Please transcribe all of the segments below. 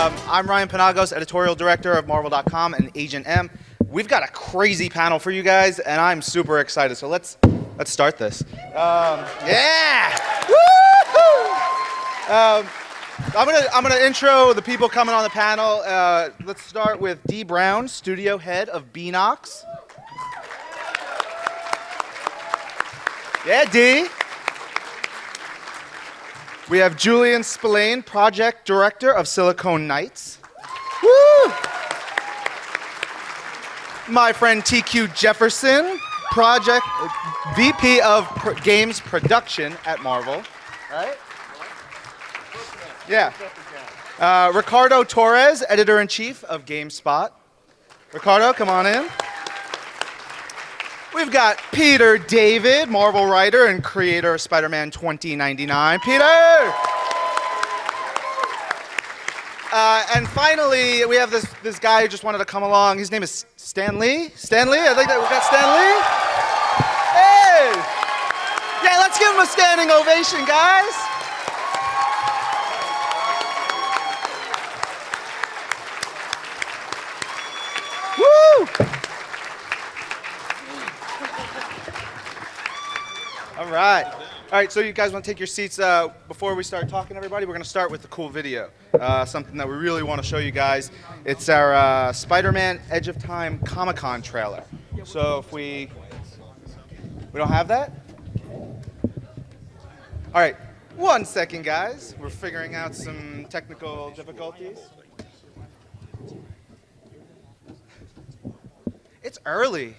I'm Ryan Panagos, editorial director of Marvel.com and Agent M. We've got a crazy panel for you guys, and I'm super excited. So let's start this. Yeah! Woo-hoo! I'm gonna intro the people coming on the panel. Let's start with Dee Brown, studio head of Beanox. Yeah, Dee. We have Julian Spillane, project director of Silicon Knights. Woo! My friend TQ Jefferson, project VP of games production at Marvel. Right? Yeah. Ricardo Torres, editor-in-chief of GameSpot. Ricardo, come on in. We've got Peter David, Marvel writer and creator of Spider-Man 2099. Peter! And finally, we have this guy who just wanted to come along. His name is Stan Lee. Stan Lee? I think that we've got Stan Lee. Hey! Yeah, let's give him a standing ovation, guys. Woo! All right, so you guys want to take your seats before we start talking, everybody? We're going to start with the cool video, something that we really want to show you guys. It's our Spider-Man Edge of Time Comic-Con trailer. So if we don't have that? All right, 1 second, guys. We're figuring out some technical difficulties. It's early.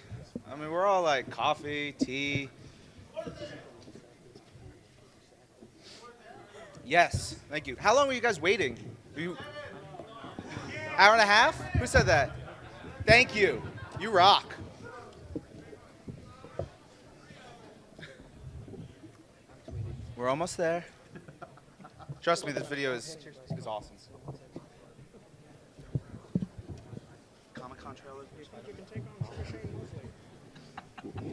I mean, we're all like coffee, tea. Yes, thank you. How long were you guys waiting? Hour and a half? Who said that? Thank you. You rock. We're almost there. Trust me, this video is awesome. Comic-Con trailer.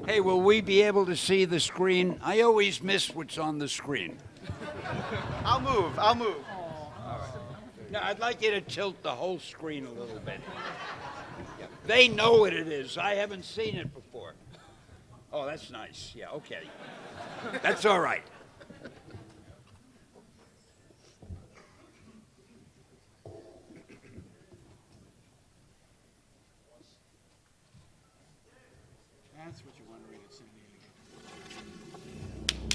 Hey, will we be able to see the screen? I always miss what's on the screen. I'll move. No, I'd like you to tilt the whole screen a little bit. They know what it is. I haven't seen it before. Oh, that's nice. Yeah, okay. That's all right. That's what you want to read.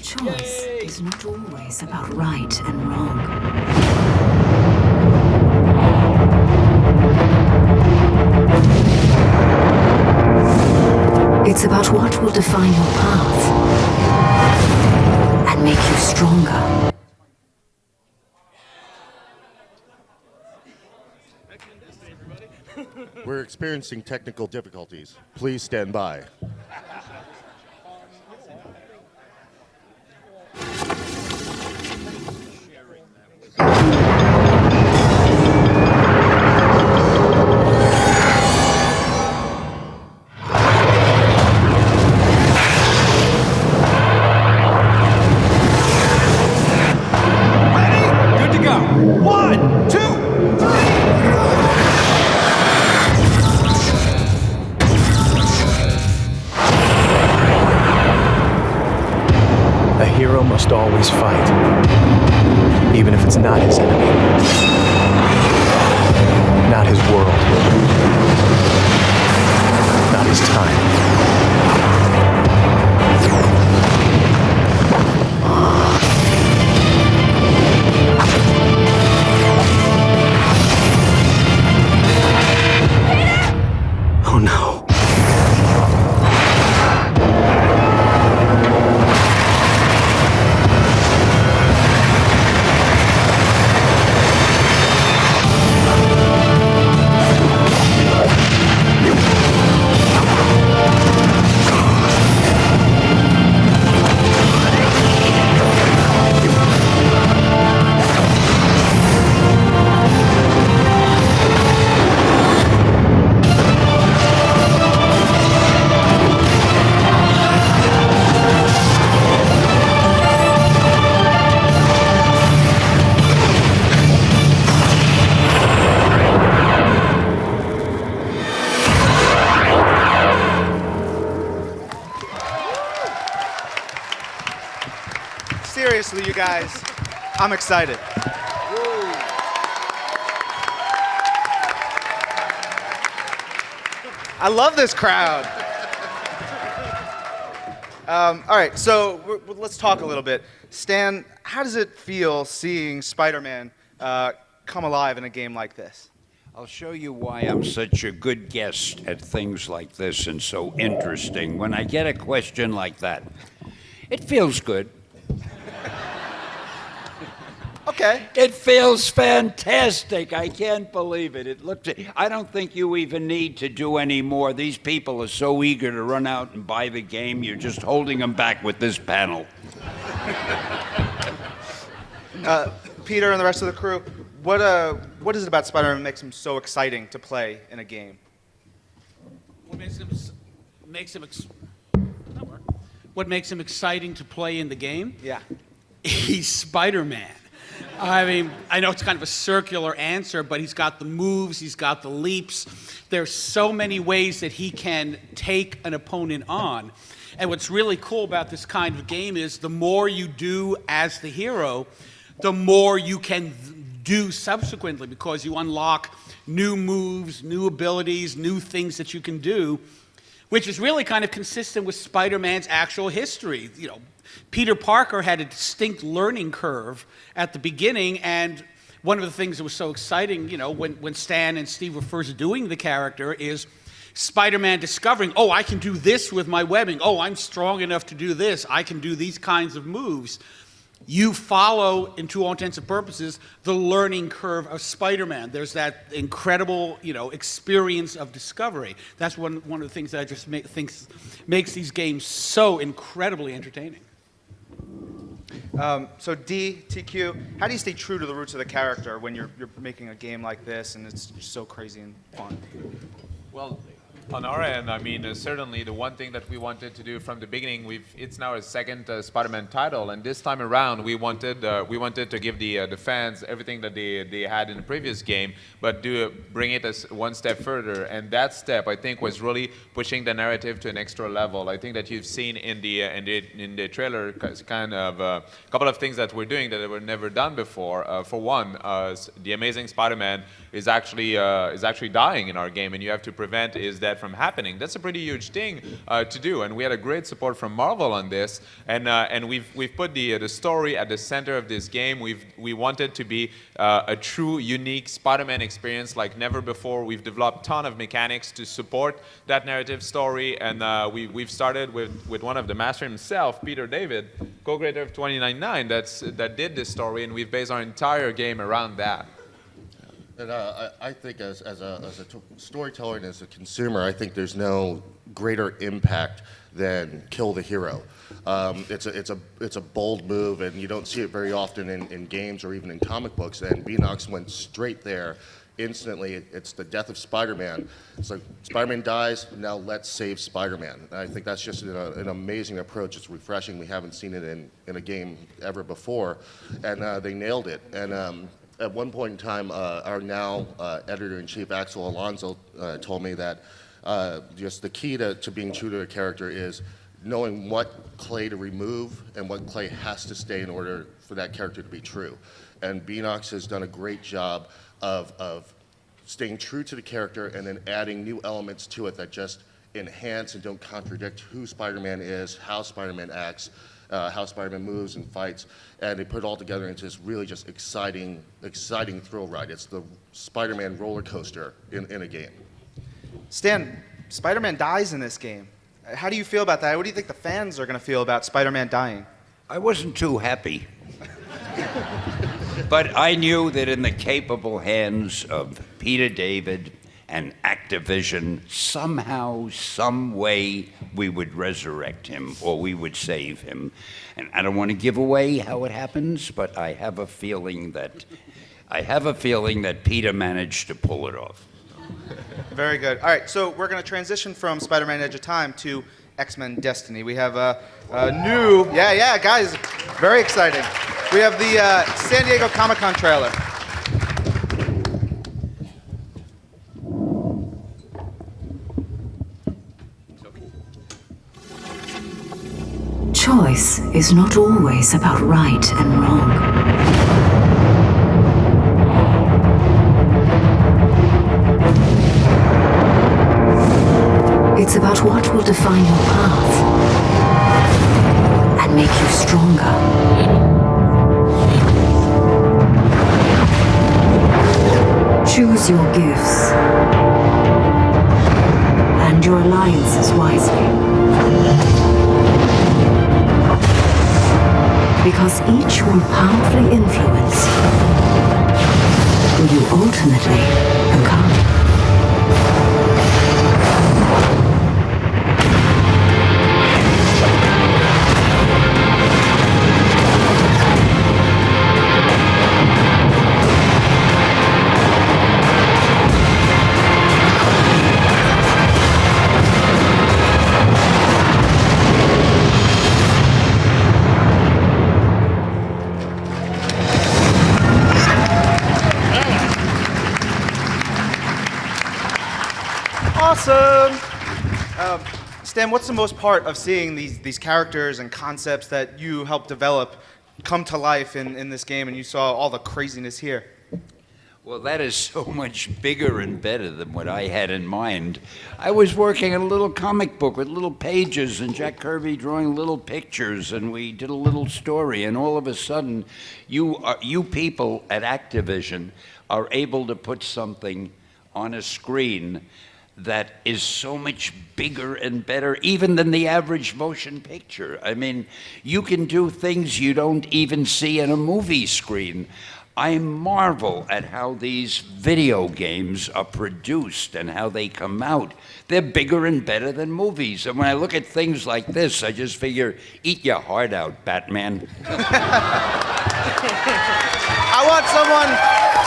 Choice is not always about right and wrong. It's about what will define your path and make you stronger. We're experiencing technical difficulties. Please stand by. Must always fight, even if it's not his enemy, not his world, not his time. Oh no. Seriously, you guys, I'm excited. I love this crowd. All right, so let's talk a little bit. Stan, how does it feel seeing Spider-Man come alive in a game like this? I'll show you why I'm such a good guest at things like this and so interesting. When I get a question like that, it feels good. Okay. It feels fantastic. I can't believe it. I don't think you even need to do any more. These people are so eager to run out and buy the game. You're just holding them back with this panel. Peter and the rest of the crew, what is it about Spider-Man that makes him so exciting to play in a game? What makes him exciting to play in the game? Yeah. He's Spider-Man. I mean, I know it's kind of a circular answer, but he's got the moves, he's got the leaps. There's so many ways that he can take an opponent on. And what's really cool about this kind of game is the more you do as the hero, the more you can do subsequently, because you unlock new moves, new abilities, new things that you can do, which is really kind of consistent with Spider-Man's actual history. You know, Peter Parker had a distinct learning curve at the beginning, and one of the things that was so exciting, you know, when Stan and Steve were first doing the character is Spider-Man discovering, oh, I can do this with my webbing. Oh, I'm strong enough to do this. I can do these kinds of moves. You follow, in to all intents and purposes, the learning curve of Spider-Man. There's that incredible, you know, experience of discovery. That's one of the things that I just think makes these games so incredibly entertaining. So D, TQ, how do you stay true to the roots of the character when you're making a game like this and it's just so crazy and fun? Well, on our end, I mean, certainly the one thing that we wanted to do from the beginning, it's now our second Spider-Man title, and this time around we wanted to give the fans everything that they had in the previous game, but bring it as one step further. And that step, I think, was really pushing the narrative to an extra level. I think that you've seen in the trailer kind of a couple of things that we're doing that were never done before. For one, the Amazing Spider-Man is actually dying in our game, and you have to prevent his death from happening. That's a pretty huge thing to do, and we had a great support from Marvel on this, and we've put the story at the center of this game. We wanted to be a true, unique Spider-Man experience like never before. We've developed a ton of mechanics to support that narrative story, and we've started with one of the master himself, Peter David, co-creator of 2099, that did this story, and we've based our entire game around that. And I think as a storyteller and as a consumer, I think there's no greater impact than kill the hero. It's a bold move, and you don't see it very often in games or even in comic books. And Beanox went straight there instantly. It's the death of Spider-Man. It's like Spider-Man dies, now let's save Spider-Man. And I think that's just an amazing approach. It's refreshing. We haven't seen it in a game ever before, and they nailed it. And at one point in time, our now editor-in-chief, Axel Alonso, told me that just the key to being true to a character is knowing what clay to remove and what clay has to stay in order for that character to be true. And Beanox has done a great job of staying true to the character and then adding new elements to it that just enhance and don't contradict who Spider-Man is, how Spider-Man acts, how Spider-Man moves and fights, and they put it all together into this really just exciting thrill ride. It's the Spider-Man roller coaster in a game. Stan, Spider-Man dies in this game. How do you feel about that? What do you think the fans are going to feel about Spider-Man dying? I wasn't too happy. But I knew that in the capable hands of Peter David and Activision, somehow, some way, we would resurrect him or we would save him. And I don't want to give away how it happens, but I have a feeling that Peter managed to pull it off. Very good. All right, so we're going to transition from Spider-Man Edge of Time to X-Men Destiny. We have a new, guys, very exciting. We have the San Diego Comic-Con trailer. Choice choice is not always about right and wrong. It's about what will define your path and make you stronger. Choose your gifts and your alliances wisely. Because each will powerfully influence who you ultimately become. Awesome. Stan, what's the most part of seeing these characters and concepts that you helped develop come to life in this game, and you saw all the craziness here? Well, that is so much bigger and better than what I had in mind. I was working on a little comic book with little pages and Jack Kirby drawing little pictures, and we did a little story, and all of a sudden, you people at Activision are able to put something on a screen that is so much bigger and better even than the average motion picture. I mean, you can do things you don't even see in a movie screen. I marvel at how these video games are produced and how they come out. They're bigger and better than movies. And when I look at things like this, I just figure, eat your heart out, Batman. I want someone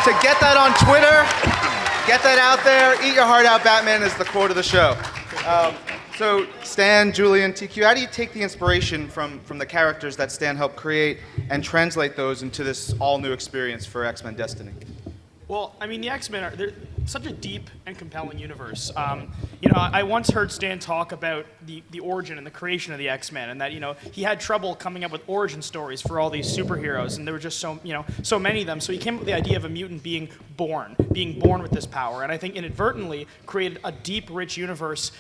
to get that on Twitter. Get that out there. Eat your heart out, Batman is the quote of the show. So Stan, Julian, TQ, how do you take the inspiration from the characters that Stan helped create and translate those into this all-new experience for X-Men Destiny? Well, I mean, the X-Men they're such a deep and compelling universe. I once heard Stan talk about the origin and the creation of the X-Men, and that, he had trouble coming up with origin stories for all these superheroes, and there were just so many of them. So he came up with the idea of a mutant being born with this power, and I think inadvertently created a deep, rich universe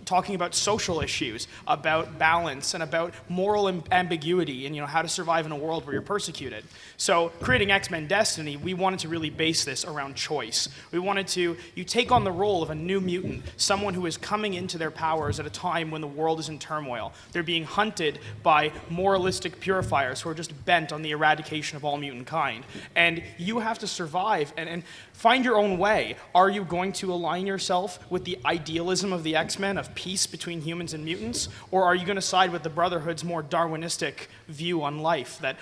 talking about social issues, about balance, and about moral ambiguity, and how to survive in a world where you're persecuted. So creating X-Men Destiny, we wanted to really base this around choice. We wanted you take on the role of a new mutant, someone who is coming into their powers at a time when the world is in turmoil. They're being hunted by moralistic purifiers who are just bent on the eradication of all mutant kind. And you have to survive and find your own way. Are you going to align yourself with the idealism of the X-Men, of peace between humans and mutants? Or are you going to side with the Brotherhood's more Darwinistic view on life, that,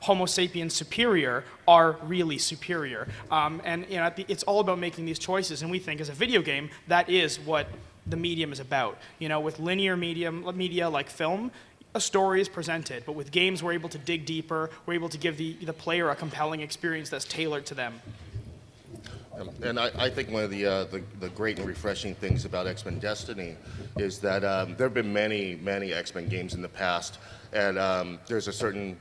Homo sapiens superior are really superior? It's all about making these choices, and we think as a video game, that is what the medium is about. With linear media like film, a story is presented, but with games, we're able to dig deeper, we're able to give the player a compelling experience that's tailored to them. And I think one of the great and refreshing things about X-Men Destiny is that there have been many X-Men games in the past, and there's a certain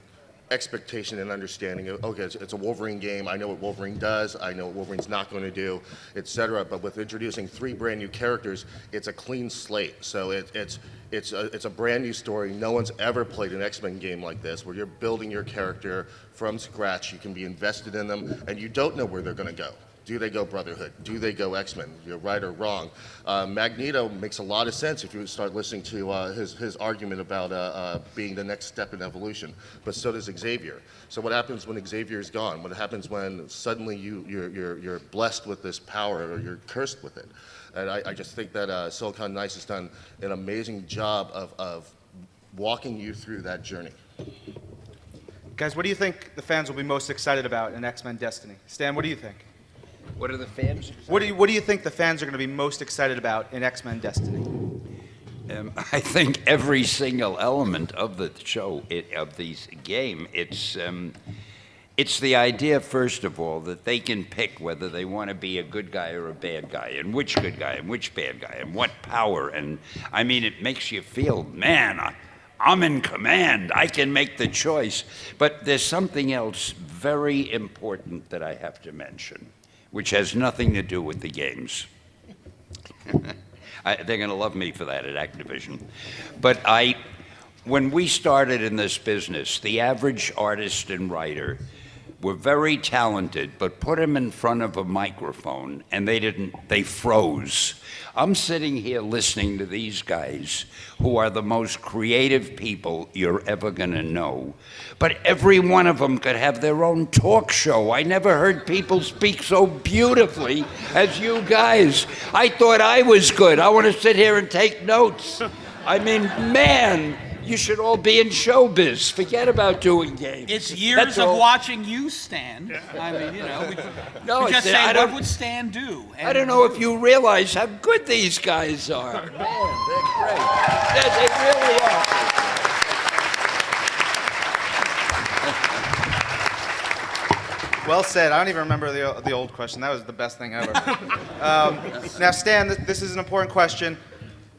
expectation and understanding of, okay, it's a Wolverine game, I know what Wolverine does, I know what Wolverine's not going to do, etc. But with introducing 3 brand new characters, it's a clean slate. So it's a brand new story. No one's ever played an X-Men game like this, where you're building your character from scratch. You can be invested in them, and you don't know where they're going to go. Do they go Brotherhood? Do they go X-Men? You're right or wrong. Magneto makes a lot of sense if you start listening to his argument about being the next step in evolution, but so does Xavier. So what happens when Xavier's gone? What happens when suddenly you're blessed with this power, or you're cursed with it? And I just think that Silicon Knights has done an amazing job of walking you through that journey. Guys, what do you think the fans will be most excited about in X-Men Destiny? Stan, what do you think? What are the fans? What do you think the fans are going to be most excited about in X-Men Destiny? I think every single element of the show, of the game, it's the idea, first of all, that they can pick whether they want to be a good guy or a bad guy, and which good guy and which bad guy, and what power. And I mean, it makes you feel, man, I'm in command. I can make the choice. But there's something else very important that I have to mention, which has nothing to do with the games. They're going to love me for that at Activision. But when we started in this business, the average artist and writer were very talented, but put them in front of a microphone and they froze. I'm sitting here listening to these guys who are the most creative people you're ever gonna know. But every one of them could have their own talk show. I never heard people speak so beautifully as you guys. I thought I was good. I want to sit here and take notes. I mean, man, you should all be in showbiz. Forget about doing games. It's years of watching you, Stan. I mean, you know, we just say, what would Stan do? And I don't know if you realize how good these guys are. Man, they're great. They really are. Well said. I don't even remember the old question. That was the best thing ever. Now, Stan, this is an important question.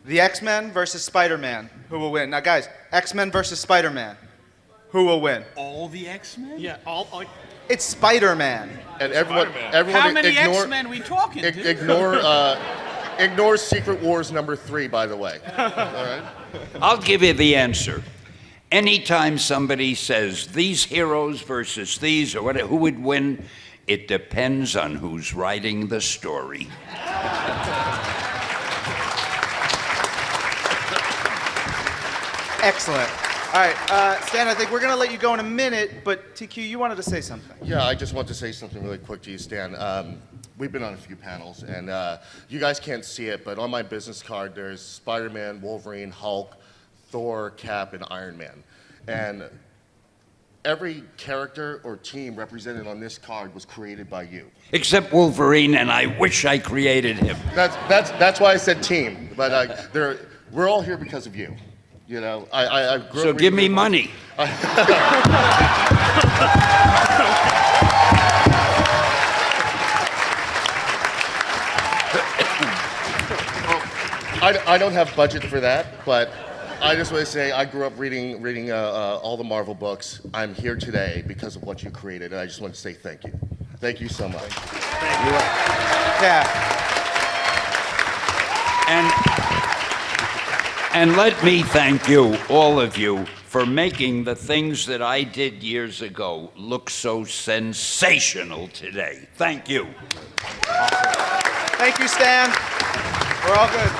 The X-Men versus Spider-Man. Who will win? Now, guys, X-Men versus Spider-Man. Who will win? all the X-Men? Yeah, all It's Spider-Man. And everyone How many ignore, X-Men we talking to? ignore Secret Wars #3, by the way. All right? I'll give you the answer. Anytime somebody says these heroes versus these or whatever, who would win? It depends on who's writing the story. Excellent. All right, Stan, I think we're going to let you go in a minute, but TQ, you wanted to say something. Yeah, I just want to say something really quick to you, Stan. We've been on a few panels, and you guys can't see it, but on my business card, there's Spider-Man, Wolverine, Hulk, Thor, Cap, and Iron Man. And every character or team represented on this card was created by you. Except Wolverine, and I wish I created him. That's why I said team. But we're all here because of you. You know, I grew So up give me reading- money. I don't have budget for that, but I just want to say I grew up reading all the Marvel books. I'm here today because of what you created, and I just want to say thank you. Thank you so much. Yeah. And let me thank you, all of you, for making the things that I did years ago look so sensational today. Thank you. Thank you, Stan. We're all good.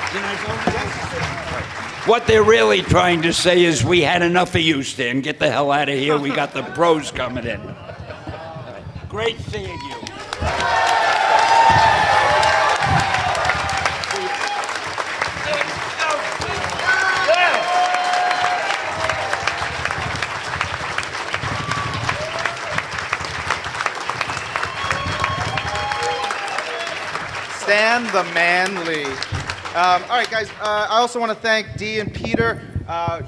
What they're really trying to say is we had enough of you, Stan. Get the hell out of here. We got the pros coming in. Great seeing you. Stan the Manly. All right, guys. I also want to thank Dee and Peter.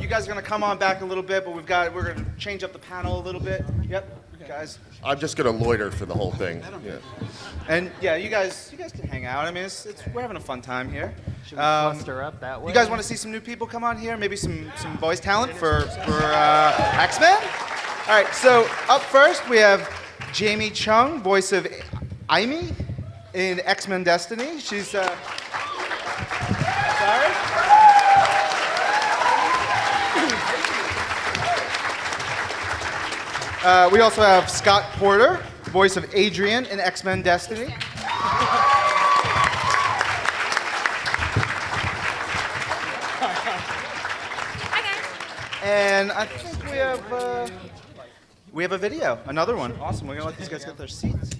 You guys are going to come on back a little bit, but we're going to change up the panel a little bit. Yep, guys. I'm just going to loiter for the whole thing. Yeah. And yeah, you guys can hang out. I mean, we're having a fun time here. Should we cluster up that way? You guys want to see some new people come on here? Maybe some voice talent for X-Men? All right, so up first we have Jamie Chung, voice of Amy in X-Men Destiny. She's sorry. We also have Scott Porter, voice of Adrian in X-Men Destiny. And I think we have a video, another one. Awesome. We're gonna let these guys get their seats.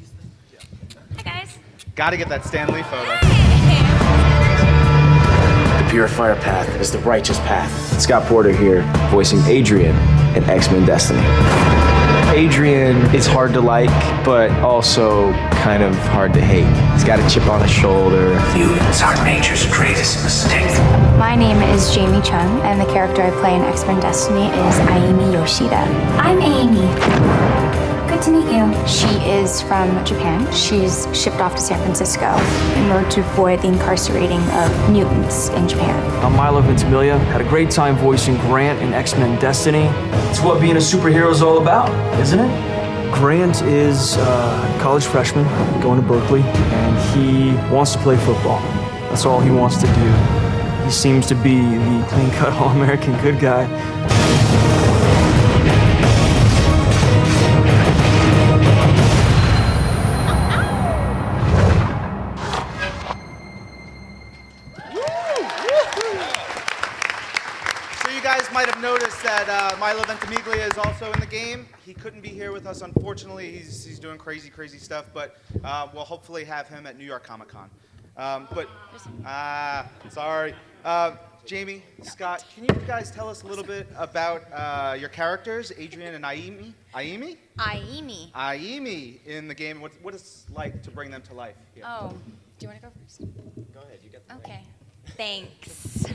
Hi guys. Got to get that Stan Lee photo. The purifier path is the righteous path. Scott Porter here, voicing Adrian in X-Men Destiny. Adrian is hard to like, but also kind of hard to hate. He's got a chip on his shoulder. Mutants are nature's greatest mistake. My name is Jamie Chung, and the character I play in X-Men Destiny is Aimi Yoshida. I'm Amy. Good to meet you. She is from Japan. She's shipped off to San Francisco in order to avoid the incarcerating of mutants in Japan. I'm Milo Ventimiglia. Had a great time voicing Grant in X-Men Destiny. It's what being a superhero is all about, isn't it? Grant is a college freshman going to Berkeley, and he wants to play football. That's all he wants to do. He seems to be the clean-cut all-American good guy. Might have noticed that Milo Ventimiglia is also in the game. He couldn't be here with us, unfortunately. He's doing crazy stuff, but we'll hopefully have him at New York Comic Con. Sorry. Jamie, Scott, can you guys tell us a little bit about your characters, Adrian and Aimi? Aimi in the game. What it's like to bring them to life? Yeah. Oh, do you want to go first? Go ahead. You get the Okay. Thanks.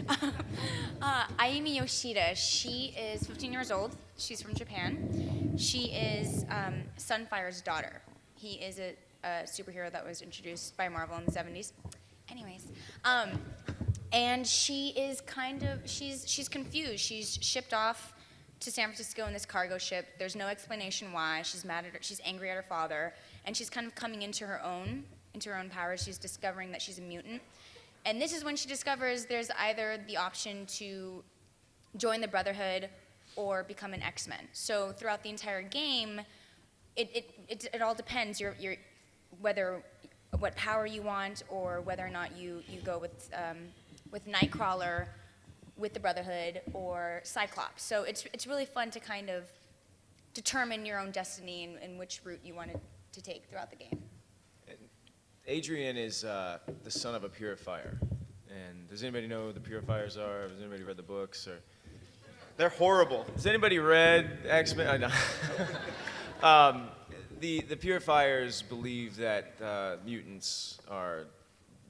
Ayumi Yoshida, she is 15 years old. She's from Japan. She is Sunfire's daughter. He is a superhero that was introduced by Marvel in the 70s. Anyways, and she is she's confused. She's shipped off to San Francisco in this cargo ship. There's no explanation why. She's mad at her. She's angry at her father, and she's kind of coming into her own powers. She's discovering that she's a mutant. And this is when she discovers there's either the option to join the Brotherhood or become an X-Men. So throughout the entire game, it all depends whether what power you want or whether or not you go with Nightcrawler, with the Brotherhood, or Cyclops. So it's really fun to kind of determine your own destiny and which route you want to take throughout the game. Adrian is the son of a purifier. And does anybody know who the purifiers are? Has anybody read the books? Or They're horrible. has anybody read X-Men? The purifiers believe that mutants are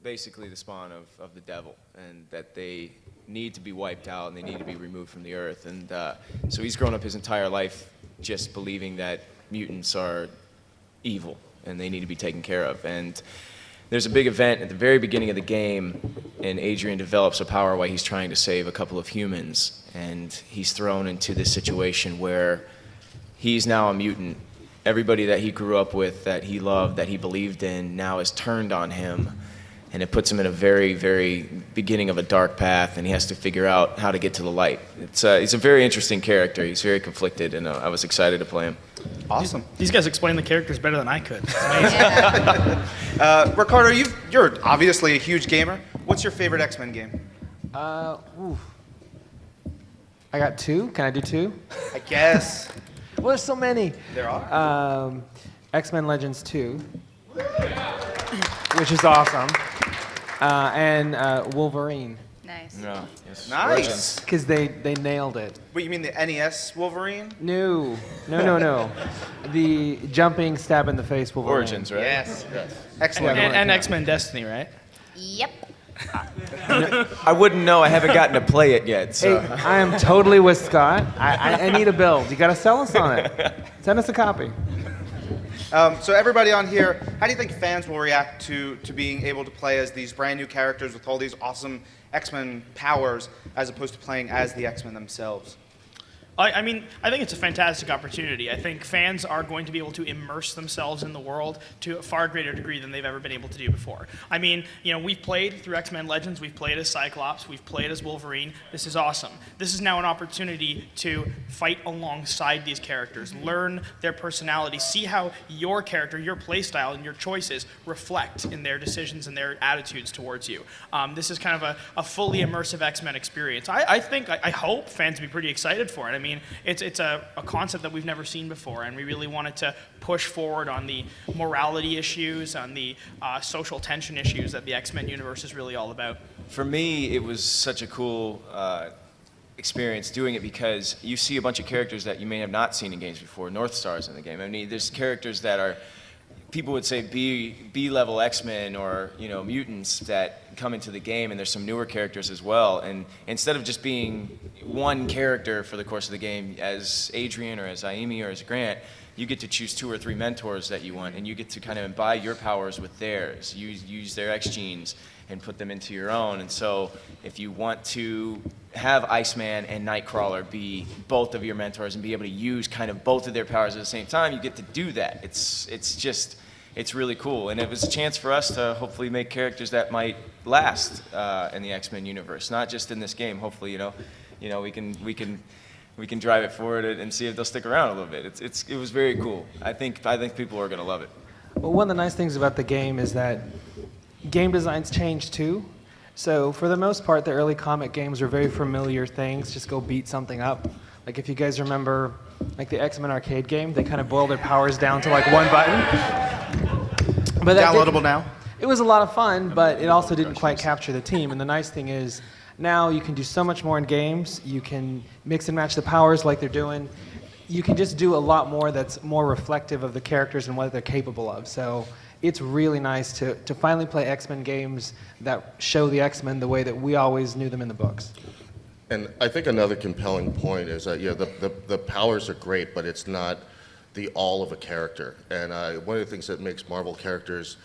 basically the spawn of the devil, and that they need to be wiped out and they need to be removed from the earth. And so he's grown up his entire life just believing that mutants are evil and they need to be taken care of. And there's a big event at the very beginning of the game, and Adrian develops a power while he's trying to save a couple of humans, and he's thrown into this situation where he's now a mutant. Everybody that he grew up with, that he loved, that he believed in, now is turned on him, and it puts him in a very, very beginning of a dark path, and he has to figure out how to get to the light. He's a very interesting character. He's very conflicted, and I was excited to play him. Awesome. These guys explain the characters better than I could. It's amazing. Ricardo, you're obviously a huge gamer. What's your favorite X-Men game? I got two. Can I do two? I guess. Well, there's so many. There are. X-Men Legends 2, which is awesome, and Wolverine, Nice. No, yes. Nice. because they nailed it. Wait, you mean the NES Wolverine? No. The jumping, stab in the face Wolverine. Origins, right? Yes. Excellent. And X-Men Destiny, right? Yep. I wouldn't know. I haven't gotten to play it yet. So. Hey, I am totally with Scott. I need a build. You got to sell us on it. Send us a copy. So everybody on here, how do you think fans will react to being able to play as these brand new characters with all these awesome X-Men powers as opposed to playing as the X-Men themselves? I mean, I think it's a fantastic opportunity. I think fans are going to be able to immerse themselves in the world to a far greater degree than they've ever been able to do before. I mean, we've played through X-Men Legends, we've played as Cyclops, we've played as Wolverine. This is awesome. This is now an opportunity to fight alongside these characters, learn their personality, see how your character, your playstyle, and your choices reflect in their decisions and their attitudes towards you. This is kind of a fully immersive X-Men experience. I hope fans will be pretty excited for it. I mean, it's a concept that we've never seen before, and we really wanted to push forward on the morality issues, on the social tension issues that the X-Men universe is really all about. For me, it was such a cool experience doing it because you see a bunch of characters that you may have not seen in games before. North Star's in the game. I mean, there's characters that are, people would say B-level X-Men or mutants that come into the game, and there's some newer characters as well. And instead of just being one character for the course of the game as Adrian or as Aimi or as Grant, you get to choose 2 or 3 mentors that you want, and you get to kind of imbibe your powers with theirs. Use their X genes and put them into your own. And so if you want to have Iceman and Nightcrawler be both of your mentors and be able to use kind of both of their powers at the same time, you get to do that. It's really cool. And it was a chance for us to hopefully make characters that might last in the X-Men universe, not just in this game. Hopefully, we can drive it forward and see if they'll stick around a little bit. It was very cool. I think people are going to love it. Well, one of the nice things about the game is that game designs change too. So for the most part, the early comic games were very familiar things. Just go beat something up. Like if you guys remember, like the X-Men arcade game, they kind of boiled their powers down to like one button. But Downloadable now? It was a lot of fun, but it also didn't quite capture the team. And the nice thing is, now you can do so much more in games. You can mix and match the powers like they're doing. You can just do a lot more that's more reflective of the characters and what they're capable of. So it's really nice to finally play X-Men games that show the X-Men the way that we always knew them in the books. And I think another compelling point is that the powers are great, but it's not the all of a character. And one of the things that makes Marvel characters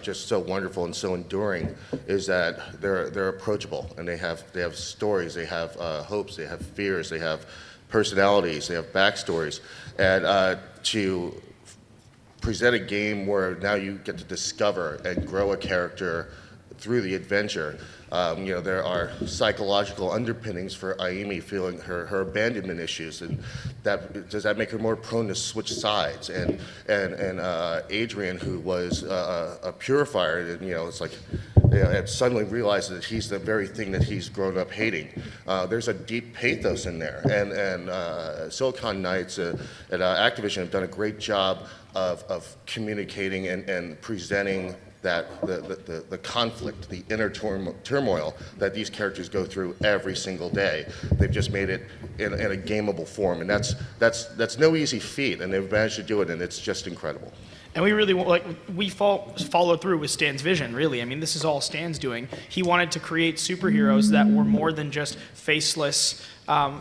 just so wonderful and so enduring is that they're approachable, and they have stories, they have hopes, they have fears, they have personalities, they have backstories, and to present a game where now you get to discover and grow a character through the adventure. There are psychological underpinnings for Aimi feeling her abandonment issues, and does that make her more prone to switch sides? And Adrian, who was a purifier, and it's like, and suddenly realizes that he's the very thing that he's grown up hating. There's a deep pathos in there, and Silicon Knights and Activision have done a great job of communicating and presenting that the conflict, the inner turmoil that these characters go through every single day. They've just made it in a gameable form, and that's no easy feat, and they've managed to do it, and it's just incredible. And we really followed through with Stan's vision, really. I mean, this is all Stan's doing. He wanted to create superheroes that were more than just faceless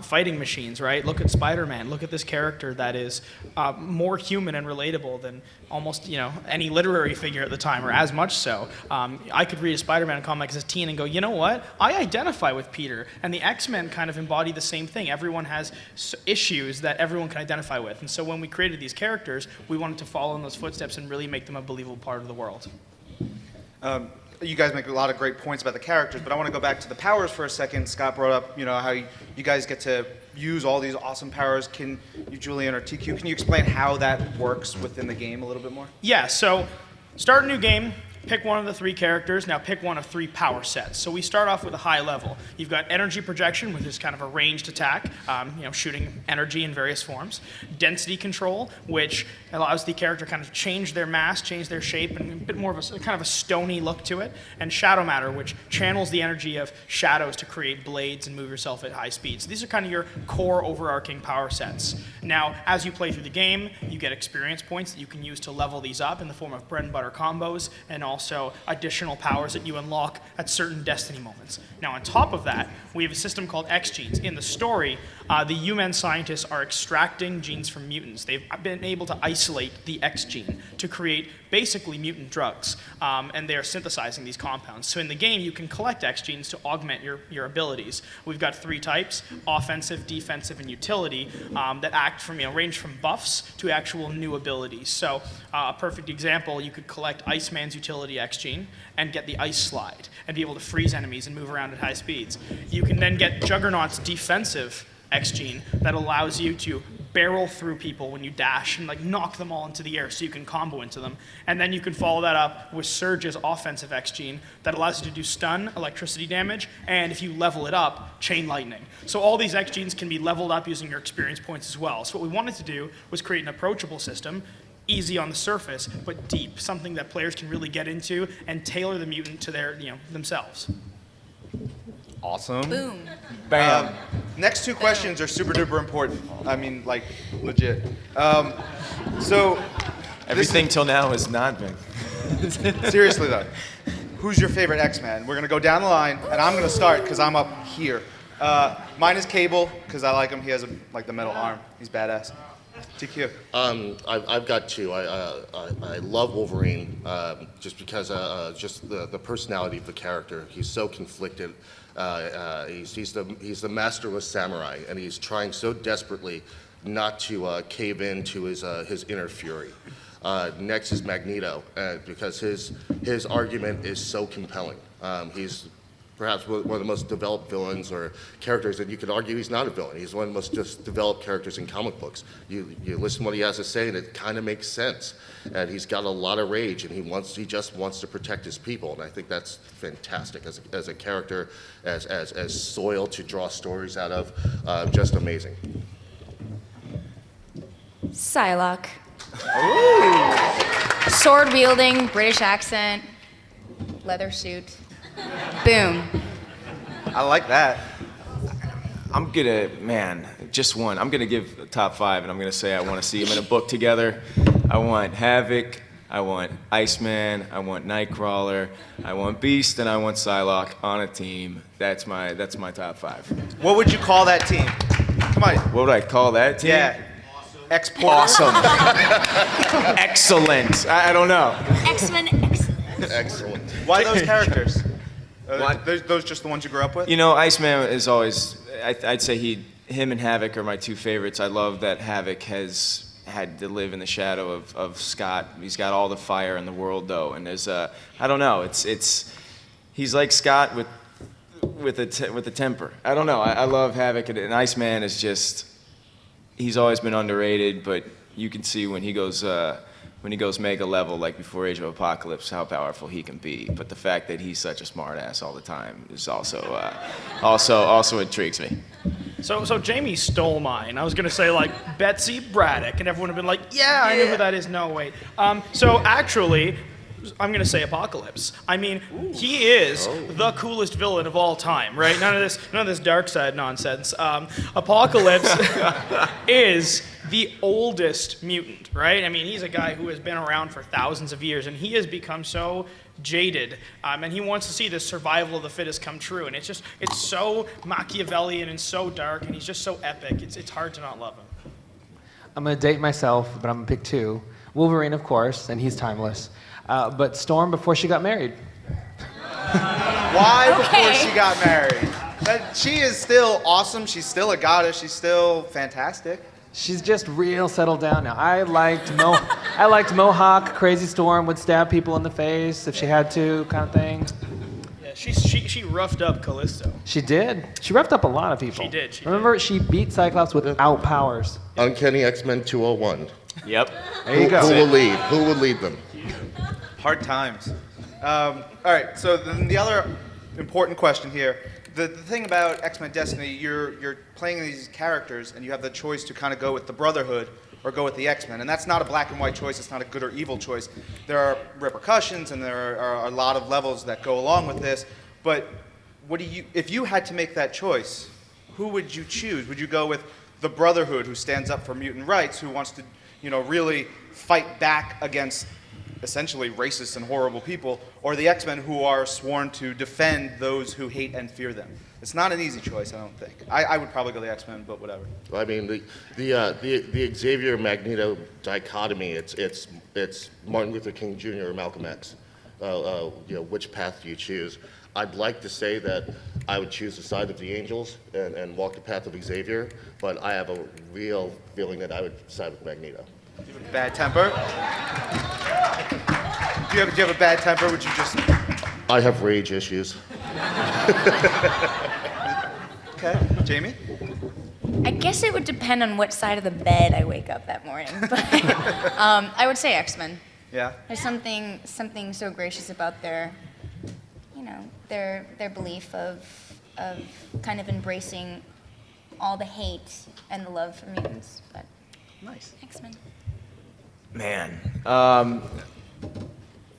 fighting machines, right? Look at Spider-Man. Look at this character that is more human and relatable than almost, any literary figure at the time, or as much so. I could read a Spider-Man comic as a teen and go, you know what? I identify with Peter. And the X-Men kind of embody the same thing. Everyone has issues that everyone can identify with. And so when we created these characters, we wanted to follow in those footsteps and really make them a believable part of the world. You guys make a lot of great points about the characters, but I want to go back to the powers for a second. Scott brought up, how you guys get to use all these awesome powers. Can you, Julian or TQ, can you explain how that works within the game a little bit more? Yeah, so start a new game, pick one of the 3 characters, now pick one of 3 power sets. So we start off with a high level. You've got energy projection, which is kind of a ranged attack, shooting energy in various forms. Density control, which allows the character kind of change their mass, change their shape, and a bit more of a kind of a stony look to it. And shadow matter, which channels the energy of shadows to create blades and move yourself at high speeds. So these are kind of your core overarching power sets. Now, as you play through the game, you get experience points that you can use to level these up in the form of bread and butter combos, and also additional powers that you unlock at certain destiny moments. Now, on top of that, we have a system called X genes. In the story, the UN scientists are extracting genes from mutants. They've been able to isolate the X gene to create basically mutant drugs, and they are synthesizing these compounds. So in the game, you can collect X genes to augment your abilities. We've got 3 types: offensive, defensive, and utility, that act from range from buffs to actual new abilities. So a perfect example, you could collect Iceman's utility X gene and get the ice slide and be able to freeze enemies and move around at high speeds. You can then get Juggernaut's defensive X gene that allows you to barrel through people when you dash and knock them all into the air so you can combo into them. And then you can follow that up with Surge's offensive X gene that allows you to do stun, electricity damage, and if you level it up, chain lightning. So all these X genes can be leveled up using your experience points as well. So what we wanted to do was create an approachable system, easy on the surface, but deep, something that players can really get into and tailor the mutant to their, themselves. Awesome. Boom. Bam. Next 2 questions are super duper important. I mean, legit. So Everything till now has not been. seriously though, who's your favorite X-Men? We're gonna go down the line, and I'm gonna start because I'm up here. Mine is Cable because I like him. He has the metal arm. He's badass. TQ. I've got two. I love Wolverine just because just the personality of the character. He's so conflicted. He's the masterless samurai, and he's trying so desperately not to cave in to his inner fury. Next is Magneto, because his argument is so compelling. He's perhaps one of the most developed villains or characters, and you could argue he's not a villain. He's one of the most just developed characters in comic books. You listen to what he has to say, and it kind of makes sense. And he's got a lot of rage, and he just wants to protect his people, and I think that's fantastic as a character, as soil to draw stories out of. Just amazing. Psylocke. Sword wielding, British accent, leather suit. Boom. I like that. I'm just one. I'm gonna give a top 5, and I'm gonna say I want to see them in a book together. I want Havoc, I want Iceman, I want Nightcrawler, I want Beast, and I want Psylocke on a team. That's my top 5. What would you call that team? Come on. What would I call that team? Yeah. Export. Awesome. Excellent. I don't know. X-Men, excellent. Excellent. Why those characters? What? Those just the ones you grew up with? You know, Iceman is always, I'd say him and Havoc are my two favorites. I love that Havoc has had to live in the shadow of Scott. He's got all the fire in the world, though, and there's I don't know. He's like Scott with a temper. I don't know. I love Havoc, and Iceman is just, he's always been underrated, but you can see when he goes mega level, like before Age of Apocalypse, how powerful he can be. But the fact that he's such a smart ass all the time is also intrigues me. So Jamie stole mine. I was gonna say like Betsy Braddock, and everyone would have been like, yeah, I know who that is. No, wait. So actually, I'm gonna say Apocalypse. I mean, he is the coolest villain of all time, right? None of this dark side nonsense. Apocalypse is the oldest mutant, right? I mean, he's a guy who has been around for thousands of years, and he has become so jaded, and he wants to see this survival of the fittest come true. And it's so Machiavellian and so dark, and he's just so epic. It's hard to not love him. I'm going to date myself, but I'm going to pick 2. Wolverine, of course, and he's timeless. But Storm before she got married. Why before she got married? She is still awesome. She's still a goddess. She's still fantastic. She's just real settled down now. I liked Mohawk. Crazy Storm would stab people in the face if she had to, kind of thing. Yeah, she roughed up Callisto. She did. She roughed up a lot of people. She did. Remember, she beat Cyclops without powers. Uncanny X-Men 201. Yep. There you go. Who will lead? Who will lead them? Hard times. All right, so then the other important question here, the thing about X-Men Destiny, you're playing these characters and you have the choice to kind of go with the Brotherhood or go with the X-Men, and that's not a black and white choice, it's not a good or evil choice. There are repercussions and there are a lot of levels that go along with this, but if you had to make that choice, who would you choose? Would you go with the Brotherhood, who stands up for mutant rights, who wants to, really fight back against essentially racist and horrible people, or the X-Men, who are sworn to defend those who hate and fear them? It's not an easy choice, I don't think. I would probably go the X-Men, but whatever. I mean, the Xavier Magneto dichotomy. It's Martin Luther King Jr. or Malcolm X. Which path do you choose? I'd like to say that I would choose the side of the Angels and walk the path of Xavier, but I have a real feeling that I would side with Magneto. Do you have a bad temper? Do you have a bad temper? Would you just... I have rage issues. Okay. Jamie? I guess it would depend on what side of the bed I wake up that morning. But I would say X-Men. Yeah. There's something so gracious about their belief of kind of embracing all the hate and the love for mutants. But Nice. X-Men. Man, I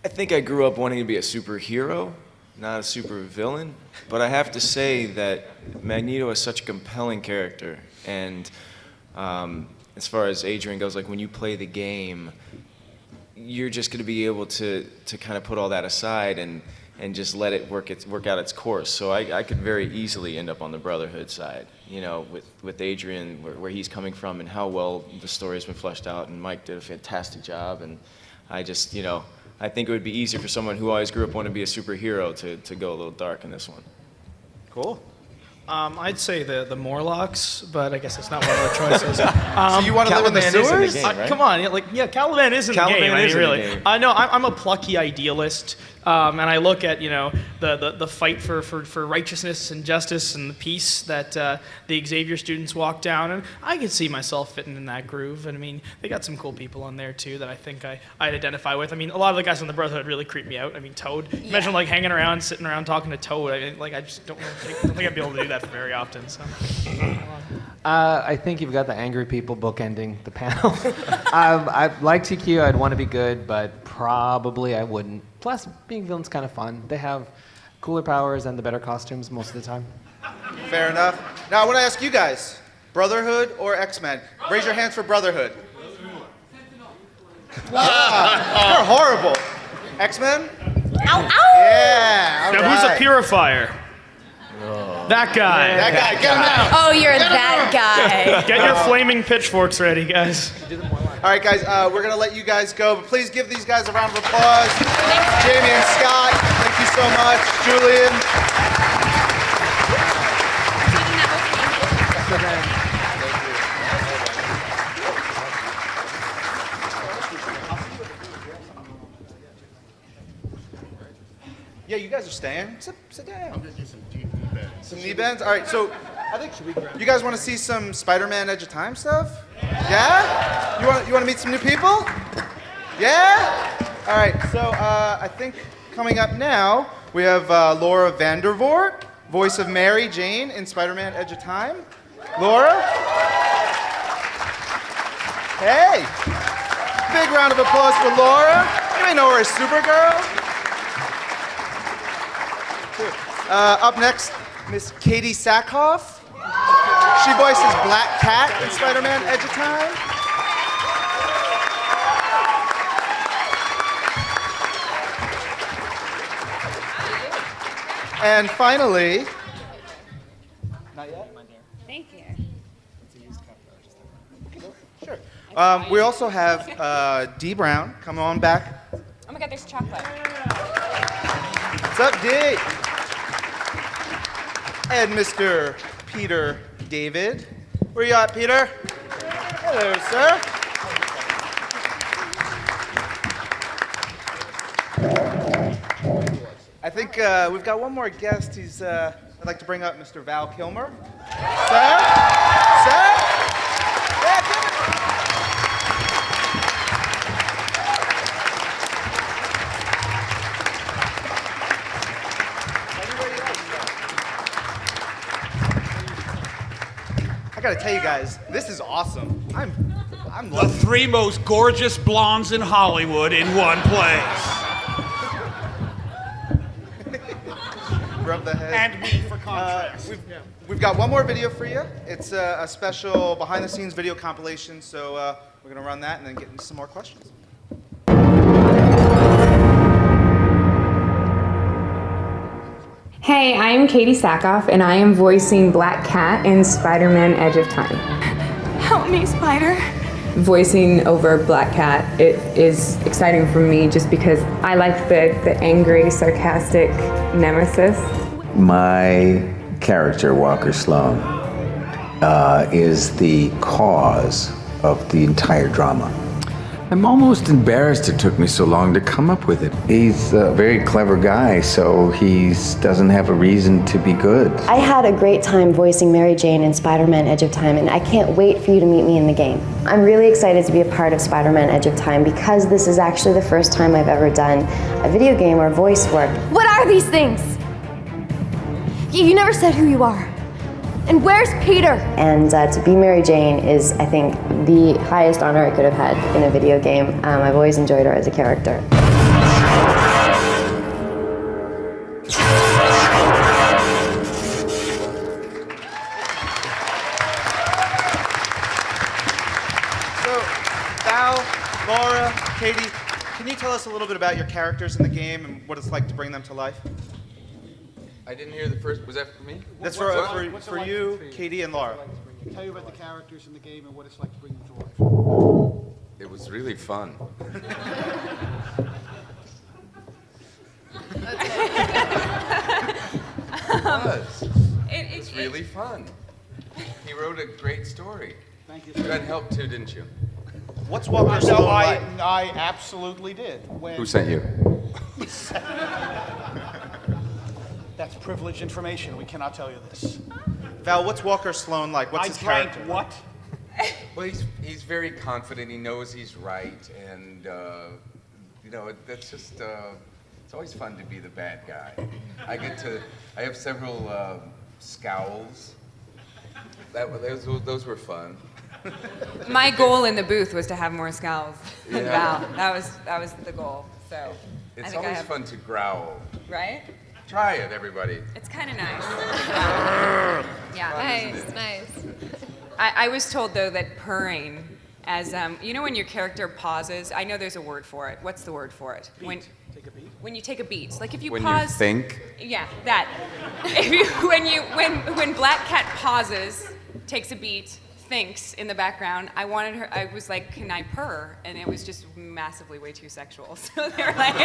think I grew up wanting to be a superhero, not a super villain. But I have to say that Magneto is such a compelling character, and as far as Adrian goes, like when you play the game, you're just going to be able to kind of put all that aside and and just let it work out its course. So I could very easily end up on the Brotherhood side, with Adrian, where he's coming from and how well the story has been fleshed out, and Mike did a fantastic job, and I just, I think it would be easier for someone who always grew up wanting to be a superhero to go a little dark in this one. Cool. I'd say the Morlocks, but I guess it's not one of our choices. So you want to live in the Caliban is in the sewers? game, right? Come on, Caliban is in the game. Caliban I is mean, in the really. game. I know I'm a plucky idealist, and I look at the fight for righteousness and justice and the peace that the Xavier students walk down, and I could see myself fitting in that groove. And I mean, they got some cool people on there too that I think I'd identify with. I mean, a lot of the guys on the Brotherhood really creep me out. I mean, Toad. Imagine like hanging around, sitting around talking to Toad. I just don't think I'd be able to do that very often. So. I think you've got the angry people bookending the panel. I like TQ. I'd want to be good, but probably I wouldn't. Plus, being villains kind of fun. They have cooler powers and the better costumes most of the time. Fair enough. Now I want to ask you guys, Brotherhood or X-Men? Raise your hands for Brotherhood. You're horrible. X-Men? Ow, ow! Yeah. all Now who's a right. purifier? That guy. That guy, get him out. Oh, you're that guy. Get your flaming pitchforks ready, guys. All right, guys, we're going to let you guys go, but please give these guys a round of applause. Jamie and Scott, thank you so much. Julian. Yeah, you guys are staying. Sit down. I'm gonna do some deep knee bends. Some knee bends? All right, so I think you guys want to see some Spider-Man Edge of Time stuff? Yeah? You want to meet some new people? Yeah? All right, so I think coming up now, we have Laura Vandervoort, voice of Mary Jane in Spider-Man Edge of Time. Laura? Hey! Big round of applause for Laura. You may know her as Supergirl. Up next, Miss Katie Sackhoff. She voices Black Cat in Spider-Man Edge of Time. And finally, not yet? Thank you. Sure. We also have Dee Brown. Come on back. Oh my God, there's chocolate. What's up, Dee? And Mr. Peter David. Where you at, Peter? Hello, sir. I think we've got one more guest. I'd like to bring up Mr. Val Kilmer. Sir? Sir? Yeah, come on. I gotta tell you guys, this is awesome. I'm The loving three most gorgeous blondes in Hollywood in one place. rub the head. And me for contrast. We've got one more video for you. It's a special behind-the-scenes video compilation, so we're gonna run that and then get into some more questions. Hey, I am Katie Sackhoff, and I am voicing Black Cat in Spider-Man Edge of Time. Help me, Spider. Voicing over Black Cat, it is exciting for me just because I like the angry, sarcastic nemesis. My character, Walker Sloan, is the cause of the entire drama. I'm almost embarrassed it took me so long to come up with it. He's a very clever guy, so he doesn't have a reason to be good. I had a great time voicing Mary Jane in Spider-Man Edge of Time, and I can't wait for you to meet me in the game. I'm really excited to be a part of Spider-Man Edge of Time because this is actually the first time I've ever done a video game or voice work. What are these things? You never said who you are. And where's Peter? And to be Mary Jane is, I think, the highest honor I could have had in a video game. I've always enjoyed her as a character. So, Val, Laura, Katie, can you tell us a little bit about your characters in the game and what it's like to bring them to life? I didn't hear the first. Was that for me? That's What's for it like you, for you? Katie, and Laura. Tell you about the characters in the game and what it's like to bring them to life. It was really fun. It's really fun. He wrote a great story. Thank you. You had help too, didn't you? What's Walker No, Sloan like? I absolutely did. Who sent you? That's privileged information. We cannot tell you this. Val, what's Walker Sloan like? What's I his drank character? what? Well, he's very confident. He knows he's right, and that's just. It's always fun to be the bad guy. I have several scowls. Those were fun. My goal in the booth was to have more scowls than Yeah. Val. That was the goal. So I It's think always fun to growl. Right? Try it, everybody. It's kind of nice. Yeah. Nice. I was told though that purring, as when your character pauses. I know there's a word for it. What's the word for it? Take a beat. When you take a beat, like if you When pause. you think. Yeah, that. When Black Cat pauses, takes a beat, thinks in the background, I was like, can I purr? And it was just massively way too sexual. So they were like,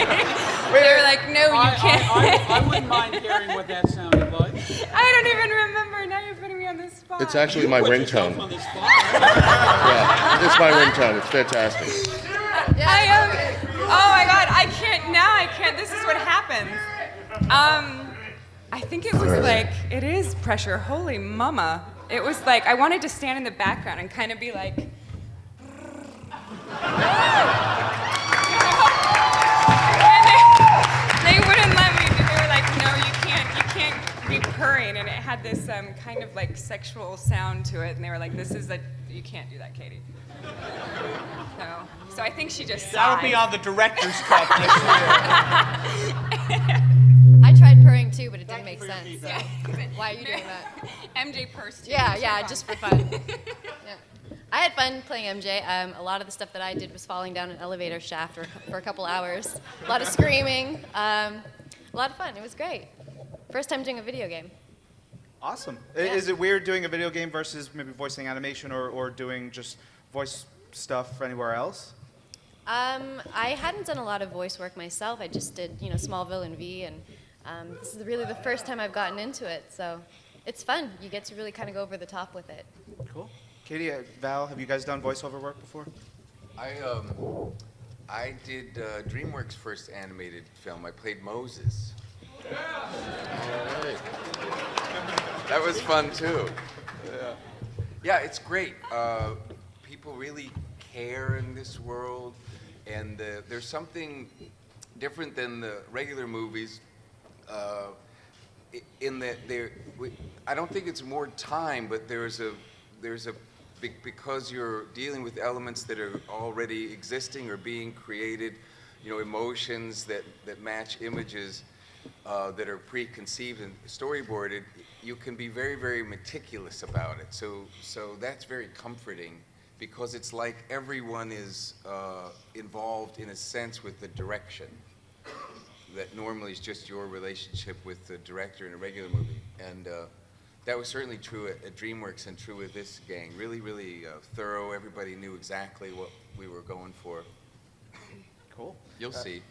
no, you can't. I wouldn't mind hearing what that sounded like. I don't even remember. Now you're putting me on the spot. It's actually my ringtone. On the spot. Yeah, it's my ringtone. It's fantastic. Oh my God, I can't. This is what happens. I think it was like, it is pressure. Holy mama. It was like, I wanted to stand in the background and kind of be like, and they wouldn't let me. They were like, no, you can't be purring. And it had this kind of like sexual sound to it. And they were like, you can't do that, Katie. So I think she just That'll sighed. be on the director's cut next year. I tried purring too, but it didn't make sense. Yeah. Why are you doing that? MJ pursed. Yeah, just for fun. Yeah. I had fun playing MJ. A lot of the stuff that I did was falling down an elevator shaft for a couple hours. A lot of screaming. A lot of fun. It was great. First time doing a video game. Awesome. Yeah. Is it weird doing a video game versus maybe voicing animation or doing just voice stuff anywhere else? I hadn't done a lot of voice work myself. I just did, Smallville and V, and this is really the first time I've gotten into it. So it's fun. You get to really kind of go over the top with it. Cool. Katie, Val, have you guys done voiceover work before? I did DreamWorks' first animated film. I played Moses. That was fun too. Yeah, it's great. People really care in this world, and there's something different than the regular movies. In that I don't think it's more time, but there's a because you're dealing with elements that are already existing or being created, emotions that match images that are preconceived and storyboarded. You can be very, very meticulous about it. So that's very comforting, because it's like everyone is involved in a sense with the direction that normally is just your relationship with the director in a regular movie. And that was certainly true at DreamWorks and true with this gang. Really, really thorough. Everybody knew exactly what we were going for. Cool. You'll see.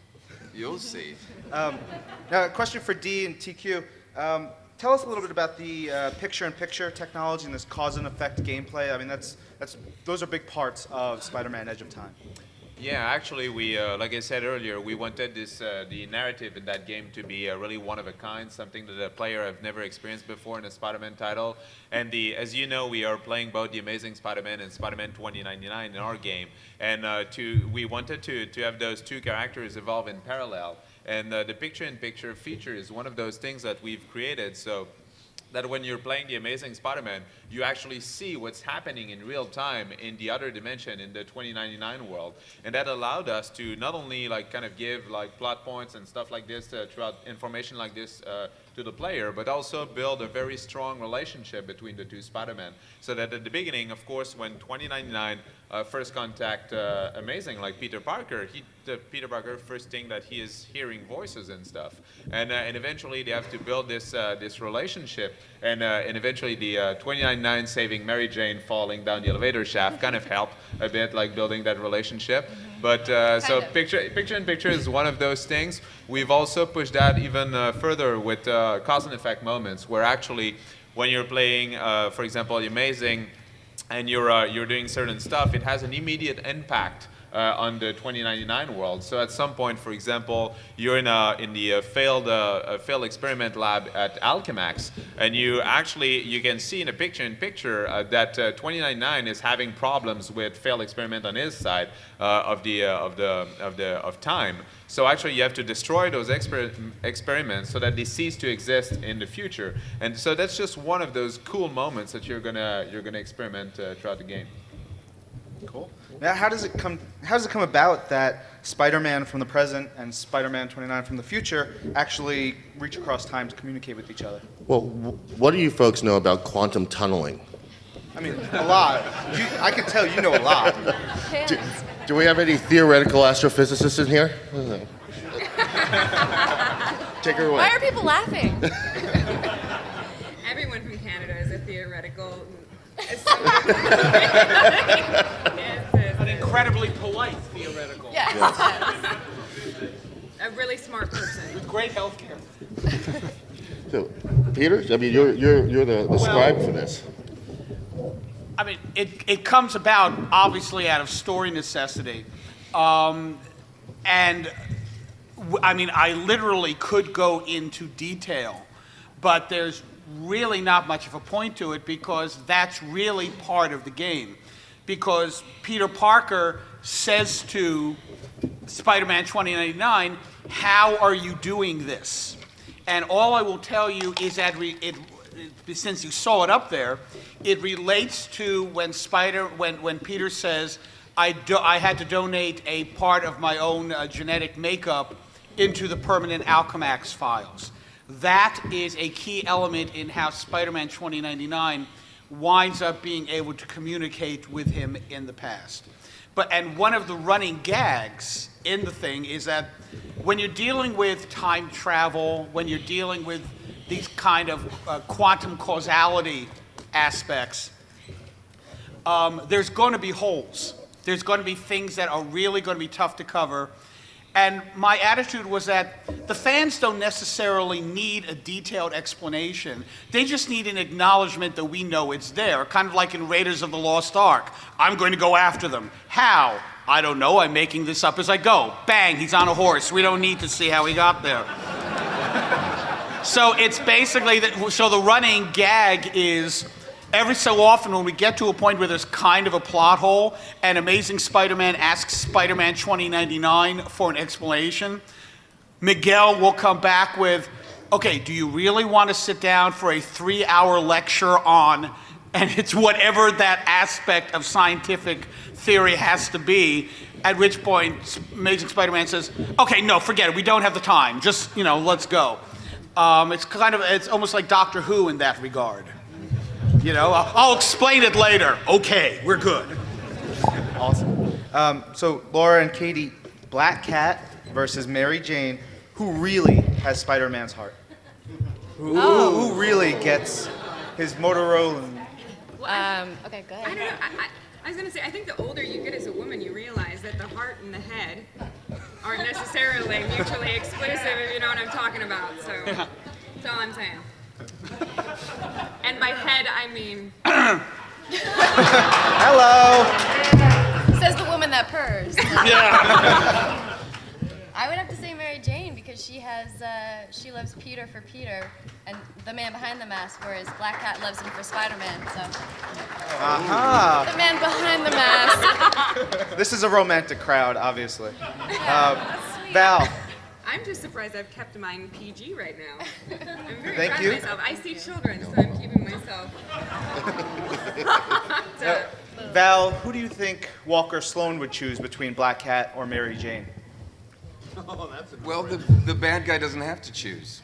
You'll see. Now, a question for D and TQ. Tell us a little bit about the picture-in-picture technology and this cause and effect gameplay. I mean, those are big parts of Spider-Man: Edge of Time. Yeah, actually, we, like I said earlier, we wanted the narrative in that game to be really one of a kind, something that a player have never experienced before in a Spider-Man title. And as you know, we are playing both the Amazing Spider-Man and Spider-Man 2099 in our game. And we wanted to have those two characters evolve in parallel. And the picture-in-picture feature is one of those things that we've created. So that when you're playing the Amazing Spider-Man, you actually see what's happening in real time in the other dimension, in the 2099 world. And that allowed us to not only kind of give plot points and stuff like this, throughout information like this to the player, but also build a very strong relationship between the two Spider-Man. So that at the beginning, of course, when 2099 first contact Amazing, like Peter Parker, Peter Parker first thing that he is hearing voices and stuff, and eventually they have to build this this relationship, and eventually the 2099 saving Mary Jane falling down the elevator shaft kind of helped a bit, like building that relationship. But so picture-in-picture is one of those things. We've also pushed that even further with cause and effect moments, where actually when you're playing, for example, Amazing, and you're doing certain stuff, it has an immediate impact on the 2099 world. So at some point, for example, you're in the failed experiment lab at Alchemax, and you can see in a picture-in-picture that 2099 is having problems with failed experiment on his side of time. So actually, you have to destroy those experiments so that they cease to exist in the future. And so that's just one of those cool moments that you're gonna experiment throughout the game. Cool. Now, how does it come about that Spider-Man from the present and Spider-Man 29 from the future actually reach across time to communicate with each other? Well, what do you folks know about quantum tunneling? I mean, a lot. I can tell you know a lot. Do we have any theoretical astrophysicists in here? Take her away. Why are people laughing? Everyone from Canada is a theoretical. An incredibly polite theoretical. Yes. A really smart person. With great health care. So, Peter, I mean, you're the scribe for this. I mean, it comes about obviously out of story necessity, and I mean, I literally could go into detail, but there's really not much of a point to it because that's really part of the game. Because Peter Parker says to Spider-Man 2099, "How are you doing this?" And all I will tell you is that since you saw it up there, it relates to when Peter says, I had to donate a part of my own genetic makeup into the permanent Alchemax files. That is a key element in how Spider-Man 2099 winds up being able to communicate with him in the past. And one of the running gags in the thing is that when you're dealing with time travel, when you're dealing with these kind of quantum causality aspects, there's going to be holes. There's going to be things that are really going to be tough to cover. And my attitude was that the fans don't necessarily need a detailed explanation. They just need an acknowledgement that we know it's there, kind of like in Raiders of the Lost Ark. I'm going to go after them. How? I don't know. I'm making this up as I go. Bang, he's on a horse. We don't need to see how he got there. So it's basically, so the running gag is every so often when we get to a point where there's kind of a plot hole and Amazing Spider-Man asks Spider-Man 2099 for an explanation, Miguel will come back with, okay, do you really want to sit down for a 3-hour lecture on, and it's whatever that aspect of scientific theory has to be, at which point Amazing Spider-Man says, okay, no, forget it, we don't have the time, just, let's go. It's almost like Doctor Who in that regard. I'll explain it later. Okay, we're good. Awesome. So Laura and Katie, Black Cat versus Mary Jane, who really has Spider-Man's heart? Who really gets his Motorola? Okay, go ahead. I don't know. I was going to say, I think the older you get as a woman, you realize that the heart and the head aren't necessarily mutually exclusive, if you know what I'm talking about. So that's all I'm saying. And by head, I mean... Hello! Says the woman that purrs. Yeah. I would have to say Mary Jane because she loves Peter for Peter and the man behind the mask, whereas Black Cat loves him for Spider-Man, so. Aha. The man behind the mask. This is a romantic crowd, obviously. Val. I'm just surprised I've kept mine PG right now. I'm very Thank proud you. of myself. I see children, so I'm keeping myself. Val, who do you think Walker Sloan would choose between Black Cat or Mary Jane? Well, the bad guy doesn't have to choose.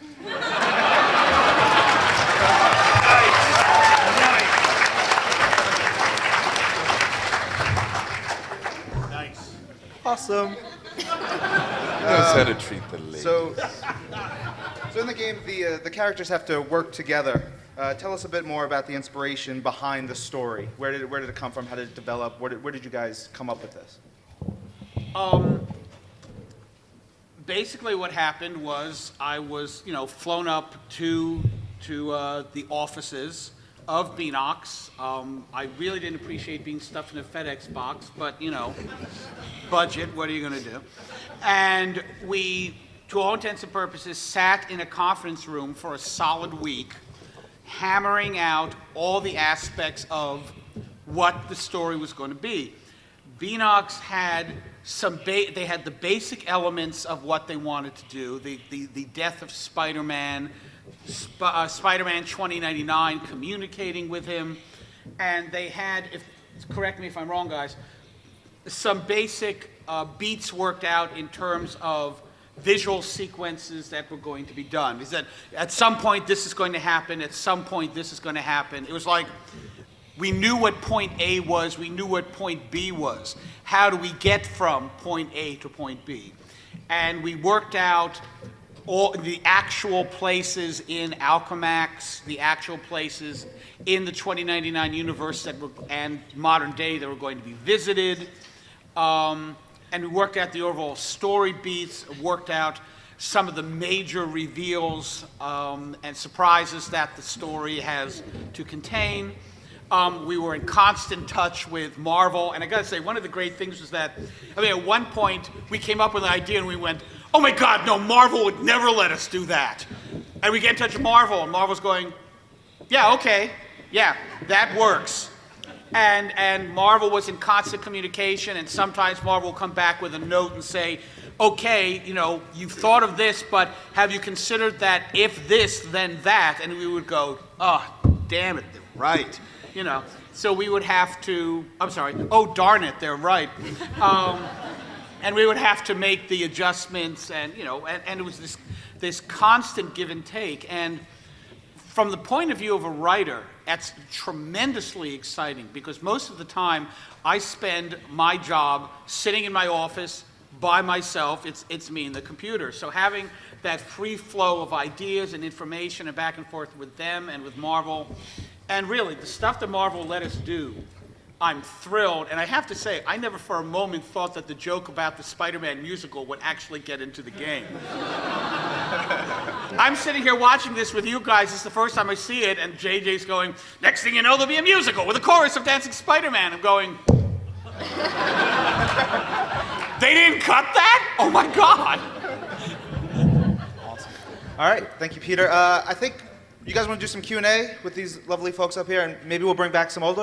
Nice. Awesome. Knows how to treat the ladies. So in the game, the characters have to work together. Tell us a bit more about the inspiration behind the story. Where did it come from? How did it develop? Where did you guys come up with this? Basically, what happened was I was, flown up to the offices of Beanox. I really didn't appreciate being stuffed in a FedEx box, but budget. What are you going to do? And we, to all intents and purposes, sat in a conference room for a solid week, hammering out all the aspects of what the story was going to be. Beanox had they had the basic elements of what they wanted to do, the death of Spider-Man, Spider-Man 2099 communicating with him, and they had, correct me if I'm wrong, guys, some basic beats worked out in terms of visual sequences that were going to be done. He said, at some point this is going to happen, at some point this is going to happen. It was like, we knew what point A was, we knew what point B was. How do we get from point A to point B? And we worked out all the actual places in Alchemax, the actual places in the 2099 universe and modern day that were going to be visited. And we worked out the overall story beats, worked out some of the major reveals and surprises that the story has to contain. We were in constant touch with Marvel, and I gotta say, one of the great things was that, at one point, we came up with an idea and we went, oh my God, no, Marvel would never let us do that. And we get in touch with Marvel, and Marvel's going, yeah, okay, yeah, that works. And Marvel was in constant communication, and sometimes Marvel will come back with a note and say, okay, you've thought of this, but have you considered that if this, then that? And we would go, oh, damn it, they're right. So we would have to, I'm sorry, oh, darn it, they're right. And we would have to make the adjustments, and it was this constant give and take. And from the point of view of a writer, that's tremendously exciting, because most of the time I spend my job sitting in my office by myself. It's me and the computer. So having that free flow of ideas and information and back and forth with them and with Marvel, and really the stuff that Marvel let us do, I'm thrilled. And I have to say, I never for a moment thought that the joke about the Spider-Man musical would actually get into the game. I'm sitting here watching this with you guys. It's the first time I see it, and JJ's going, next thing you know, there'll be a musical with a chorus of Dancing Spider-Man. I'm going, they didn't cut that? Oh my God. Awesome. All right, thank you, Peter. I think you guys want to do some Q&A with these lovely folks up here, and maybe we'll bring back some of the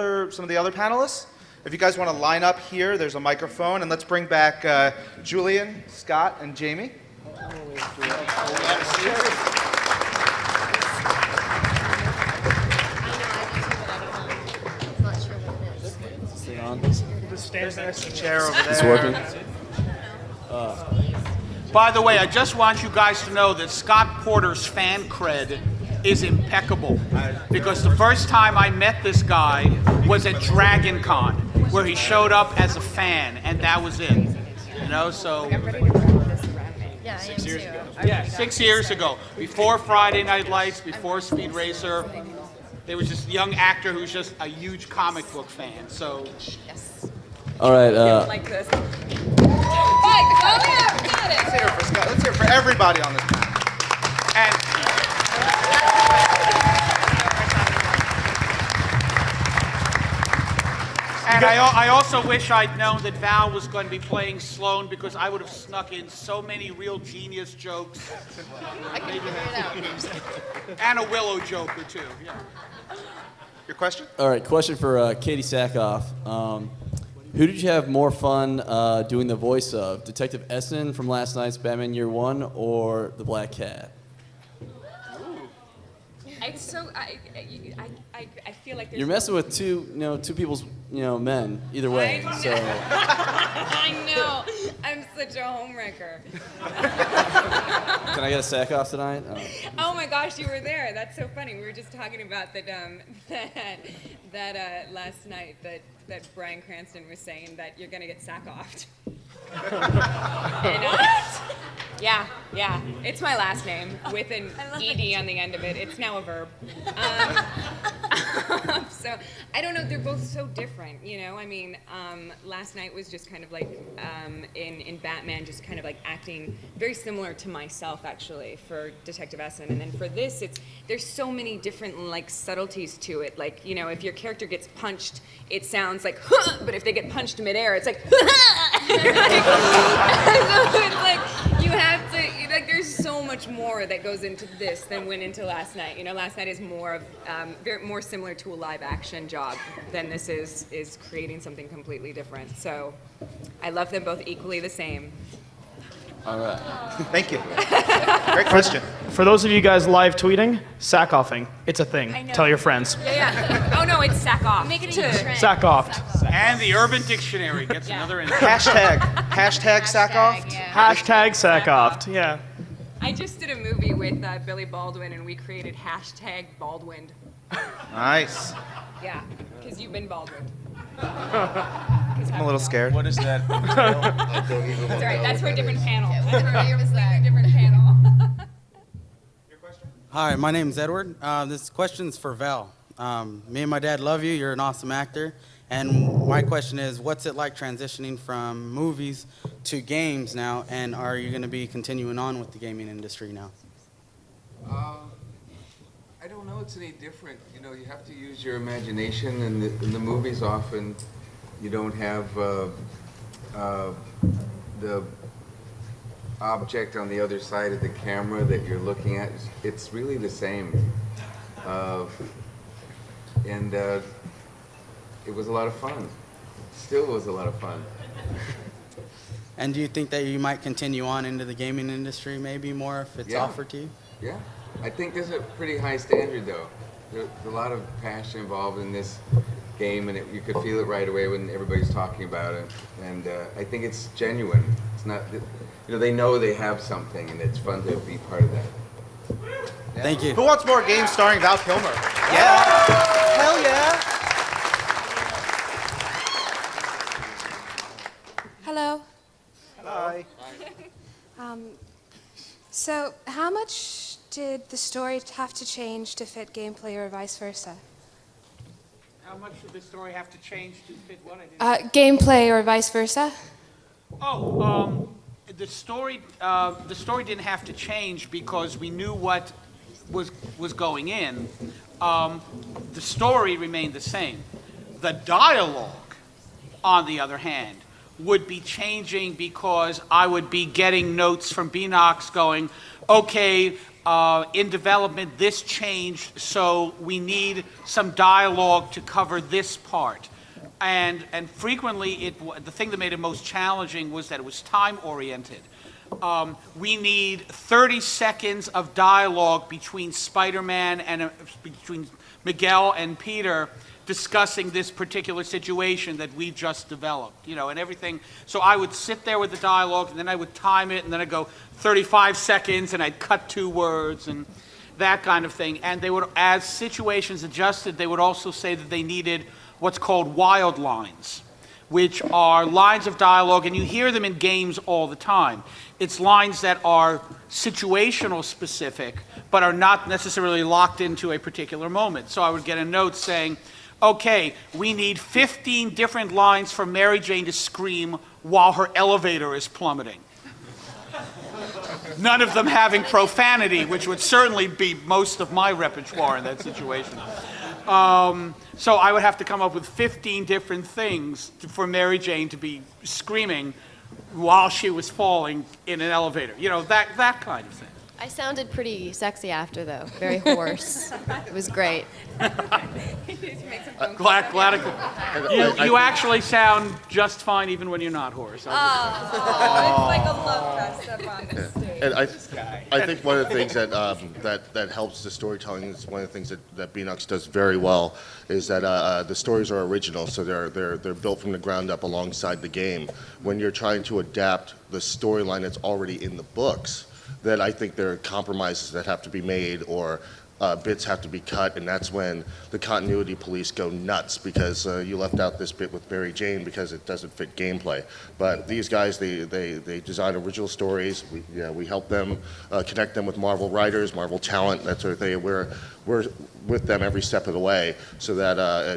other panelists. If you guys want to line up here, there's a microphone, and let's bring back Julian, Scott, and Jamie. There's an extra chair over there. It's working. By the way, I just want you guys to know that Scott Porter's fan cred is impeccable, because the first time I met this guy was at Dragon Con, where he showed up as a fan, and that was it. So. Yeah, 6 years ago. Yeah, 6 years ago. Before Friday Night Lights, before Speed Racer, there was this young actor who's just a huge comic book fan. So. Yes. All right. Like this. Let's hear it for Scott. Let's hear it for everybody on this panel. And I also wish I'd known that Val was going to be playing Sloane, because I would have snuck in so many real genius jokes. I can figure it out. And a Willow joke or two. Yeah. Your question? All right, question for Katie Sackhoff. Who did you have more fun doing the voice of? Detective Essen from last night's Batman Year One, or the Black Cat? I It's so I feel like there's You're messing with two people's men either way. I know. So I know. I'm such a homewrecker. can I get a sack off tonight? Oh my gosh, you were there. That's so funny. We were just talking about that last night that Bryan Cranston was saying that you're gonna get sack-offed. Yeah. It's my last name with an ed on the end of it. It's now a verb. So I don't know. They're both so different, I mean, last night was just kind of like in Batman, just kind of like acting very similar to myself actually for Detective Essen, and then for this, there's so many different like subtleties to it. Like if your character gets punched, it sounds like, huh, but if they get punched midair, it's like, so it's like you have to there's so much more that goes into this than went into last night. Last night is more of more similar to a live action job than this is creating something completely different. So I love them both equally the same. All right. Thank you. Great question. For those of you guys live tweeting, sack-offing. It's a thing. I know. Tell your friends. Yeah. Oh no, it's sack off. Make it a trend. Sack-offed. And the Urban Dictionary gets another Hashtag sack off. Yeah. Hashtag sack-offed. Yeah. I just did a movie with Billy Baldwin, and we created hashtag Baldwin. Nice. Yeah, because you've been Baldwin. I'm a little scared. What is that? That's all right. That's for a different panel. Different panel. Hi, my name's Edward. This question's for Val. Me and my dad love you. You're an awesome actor. And my question is, what's it like transitioning from movies to games now? And are you going to be continuing on with the gaming industry now? I don't know it's any different. You have to use your imagination. In the movies, often you don't have the object on the other side of the camera that you're looking at. It's really the same. And it was a lot of fun. Still was a lot of fun. And do you think that you might continue on into the gaming industry maybe more if it's offered to you? Yeah. I think there's a pretty high standard, though. There's a lot of passion involved in this game, and you could feel it right away when everybody's talking about it. And I think it's genuine. It's not, they know they have something, and it's fun to be part of that. Yeah. Thank you. Who wants more games starring Val Kilmer? Yeah. Hell yeah. Hello. Hi. So, how much did the story have to change to fit gameplay or vice versa? How much did the story have to change to fit what? Gameplay or vice versa? The story didn't have to change because we knew what was going in. The story remained the same. The dialogue, on the other hand, would be changing because I would be getting notes from Beanox going, okay, in development this changed, so we need some dialogue to cover this part. And frequently, the thing that made it most challenging was that it was time-oriented. We need 30 seconds of dialogue between Spider-Man and between Miguel and Peter discussing this particular situation that we just developed, and everything. So I would sit there with the dialogue, and then I would time it, and then I'd go 35 seconds, and I'd cut 2 words, and that kind of thing. And they would, as situations adjusted, they would also say that they needed what's called wild lines, which are lines of dialogue, and you hear them in games all the time. It's lines that are situational specific, but are not necessarily locked into a particular moment. So I would get a note saying, okay, we need 15 different lines for Mary Jane to scream while her elevator is plummeting. None of them having profanity, which would certainly be most of my repertoire in that situation. So I would have to come up with 15 different things for Mary Jane to be screaming while she was falling in an elevator. That kind of thing. I sounded pretty sexy after, though. Very hoarse. It was great. Glad you actually sound just fine even when you're not hoarse. It's like a love fest up on the stage. And I think one of the things that helps the storytelling is one of the things that Beanox does very well is that the stories are original, so they're built from the ground up alongside the game. When you're trying to adapt the storyline that's already in the books, then I think there are compromises that have to be made or bits have to be cut, and that's when the continuity police go nuts because you left out this bit with Mary Jane because it doesn't fit gameplay. But these guys, they design original stories. We help them connect them with Marvel writers, Marvel talent, that sort of thing. We're with them every step of the way so that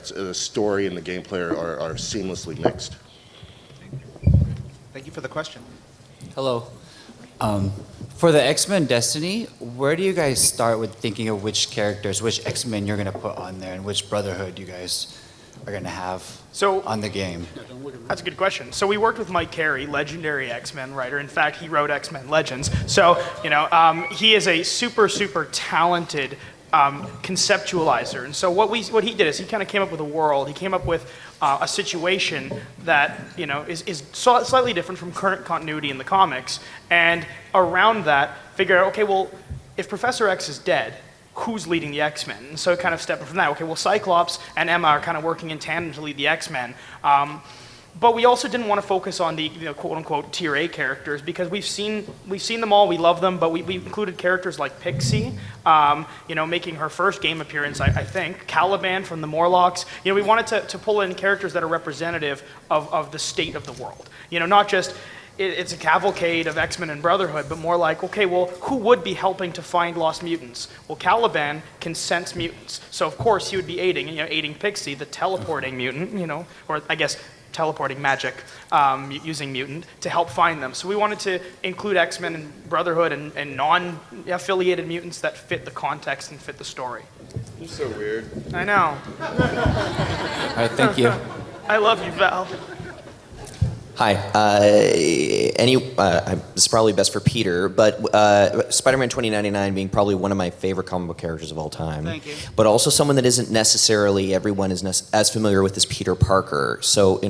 the story and the gameplay are seamlessly mixed. Thank you for the question. Hello. For the X-Men Destiny, where do you guys start with thinking of which characters, which X-Men you're going to put on there, and which Brotherhood you guys are going to have on the game? That's a good question. So we worked with Mike Carey, legendary X-Men writer. In fact, he wrote X-Men Legends. So, he is a super, super talented conceptualizer. And so what he did is he kind of came up with a world. He came up with a situation that is slightly different from current continuity in the comics, and around that figure out, okay, well, if Professor X is dead, who's leading the X-Men? And so kind of stepping from that, okay, well, Cyclops and Emma are kind of working in tandem to lead the X-Men. But we also didn't want to focus on the quote-unquote Tier A characters because we've seen them all, we love them, but we included characters like Pixie, making her first game appearance, I think, Caliban from the Morlocks. We wanted to pull in characters that are representative of the state of the world. Not just it's a cavalcade of X-Men and Brotherhood, but more like, okay, well, who would be helping to find lost mutants? Well, Caliban can sense mutants, so of course he would be aiding Pixie, the teleporting mutant, or I guess teleporting magic using mutant to help find them. So we wanted to include X-Men and Brotherhood and non-affiliated mutants that fit the context and fit the story. You're so weird. I know. All right, thank you. I love you, Val. Hi. This is probably best for Peter, but Spider-Man 2099 being probably one of my favorite comic book characters of all time. Thank you. But also someone that isn't necessarily everyone is as familiar with as Peter Parker. So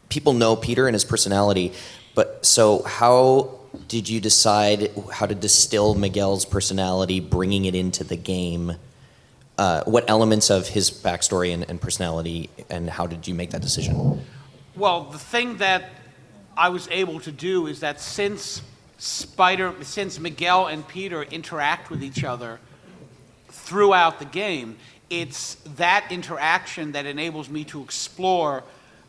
people know Peter and his personality, but so how did you decide how to distill Miguel's personality, bringing it into the game? What elements of his backstory and personality, and how did you make that decision? Well, the thing that I was able to do is that since Miguel and Peter interact with each other throughout the game, it's that interaction that enables me to explore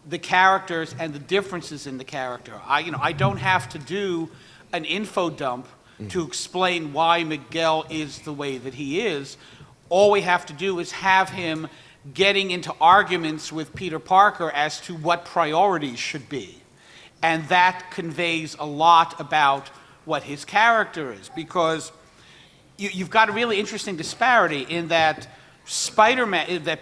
the characters and the differences in the character. I don't have to do an info dump to explain why Miguel is the way that he is. All we have to do is have him getting into arguments with Peter Parker as to what priorities should be. And that conveys a lot about what his character is, because you've got a really interesting disparity in that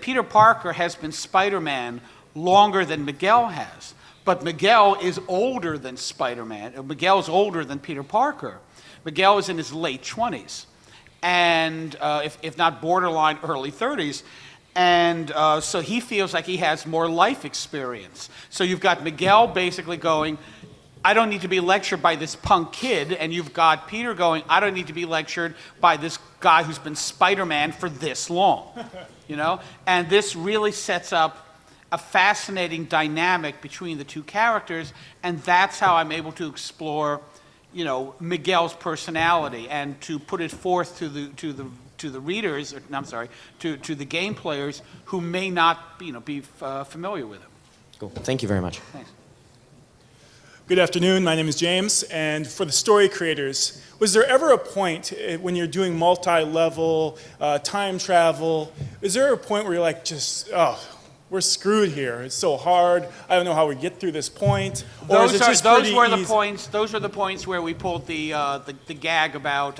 Peter Parker has been Spider-Man longer than Miguel has. But Miguel is older than Spider-Man. Miguel is older than Peter Parker. Miguel is in his late 20s, and if not borderline early 30s. And so he feels like he has more life experience. So you've got Miguel basically going, I don't need to be lectured by this punk kid. And you've got Peter going, I don't need to be lectured by this guy who's been Spider-Man for this long. And this really sets up a fascinating dynamic between the two characters. And that's how I'm able to explore, Miguel's personality and to put it forth to the readers, to the game players who may not be familiar with him. Cool. Thank you very much. Thanks. Good afternoon. My name is James, and for the story creators, was there ever a point when you're doing multi-level time travel? Is there a point where you're like, we're screwed here. It's so hard. I don't know how we get through this point. Or is it just pretty easy? Those were the points where we pulled the gag about.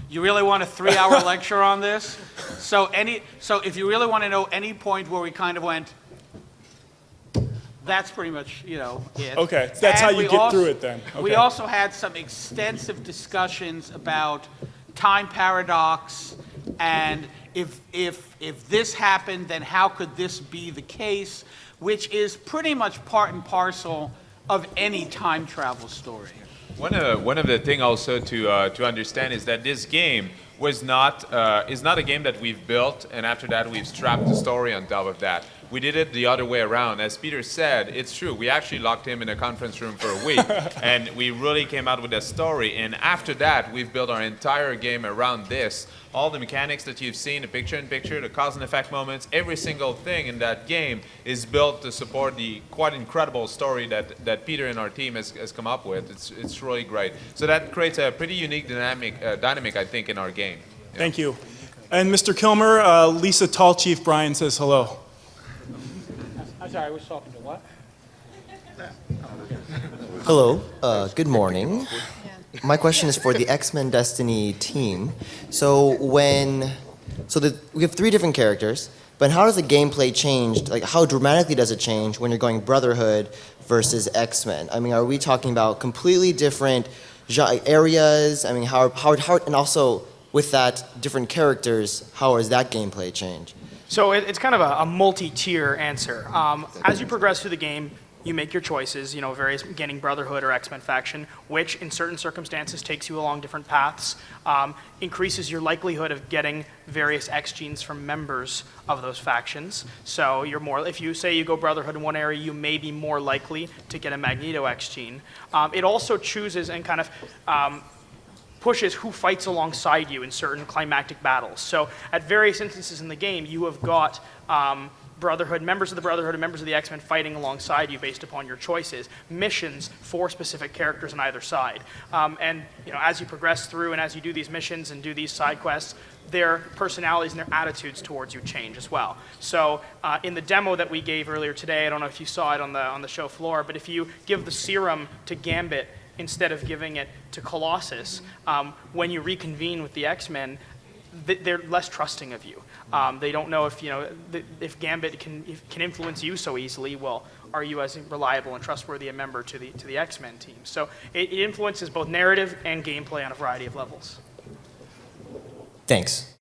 You really want a 3-hour lecture on this? So if you really want to know any point where we kind of went, that's pretty much it. Okay, that's how you get through it then. Okay. We also had some extensive discussions about time paradox and. If this happened, then how could this be the case? Which is pretty much part and parcel of any time travel story. One of the thing also to understand is that this game is not a game that we've built and after that we've strapped the story on top of that. We did it the other way around. As Peter said, it's true. We actually locked him in a conference room for a week, and we really came out with a story. And after that, we've built our entire game around this. All the mechanics that you've seen, the picture-in-picture, the cause and effect moments, every single thing in that game is built to support the quite incredible story that Peter and our team has come up with. It's really great. So that creates a pretty unique dynamic, I think, in our game. Yeah. Thank you. And Mr. Kilmer, Lisa Tall Chief Brian says hello. I'm sorry, I was talking to what? Hello, good morning. My question is for the X-Men Destiny team. So we have 3 different characters, but how does the gameplay change? Like, how dramatically does it change when you're going Brotherhood versus X-Men? I mean, are we talking about completely different areas? I mean, how and also with that different characters, how does that gameplay change? So it's kind of a multi-tier answer. As you progress through the game, you make your choices, various beginning Brotherhood or X-Men faction, which in certain circumstances takes you along different paths, increases your likelihood of getting various X genes from members of those factions. So if you say you go Brotherhood in one area, you may be more likely to get a Magneto X gene. It also chooses and kind of pushes who fights alongside you in certain climactic battles. So at various instances in the game, you have got Brotherhood, members of the Brotherhood and members of the X-Men fighting alongside you based upon your choices, missions for specific characters on either side. And as you progress through and as you do these missions and do these side quests, their personalities and their attitudes towards you change as well. So in the demo that we gave earlier today, I don't know if you saw it on the show floor, but if you give the serum to Gambit instead of giving it to Colossus, when you reconvene with the X-Men, they're less trusting of you. They don't know if Gambit can influence you so easily. Well, are you as reliable and trustworthy a member to the X-Men team? So it influences both narrative and gameplay on a variety of levels. Thanks.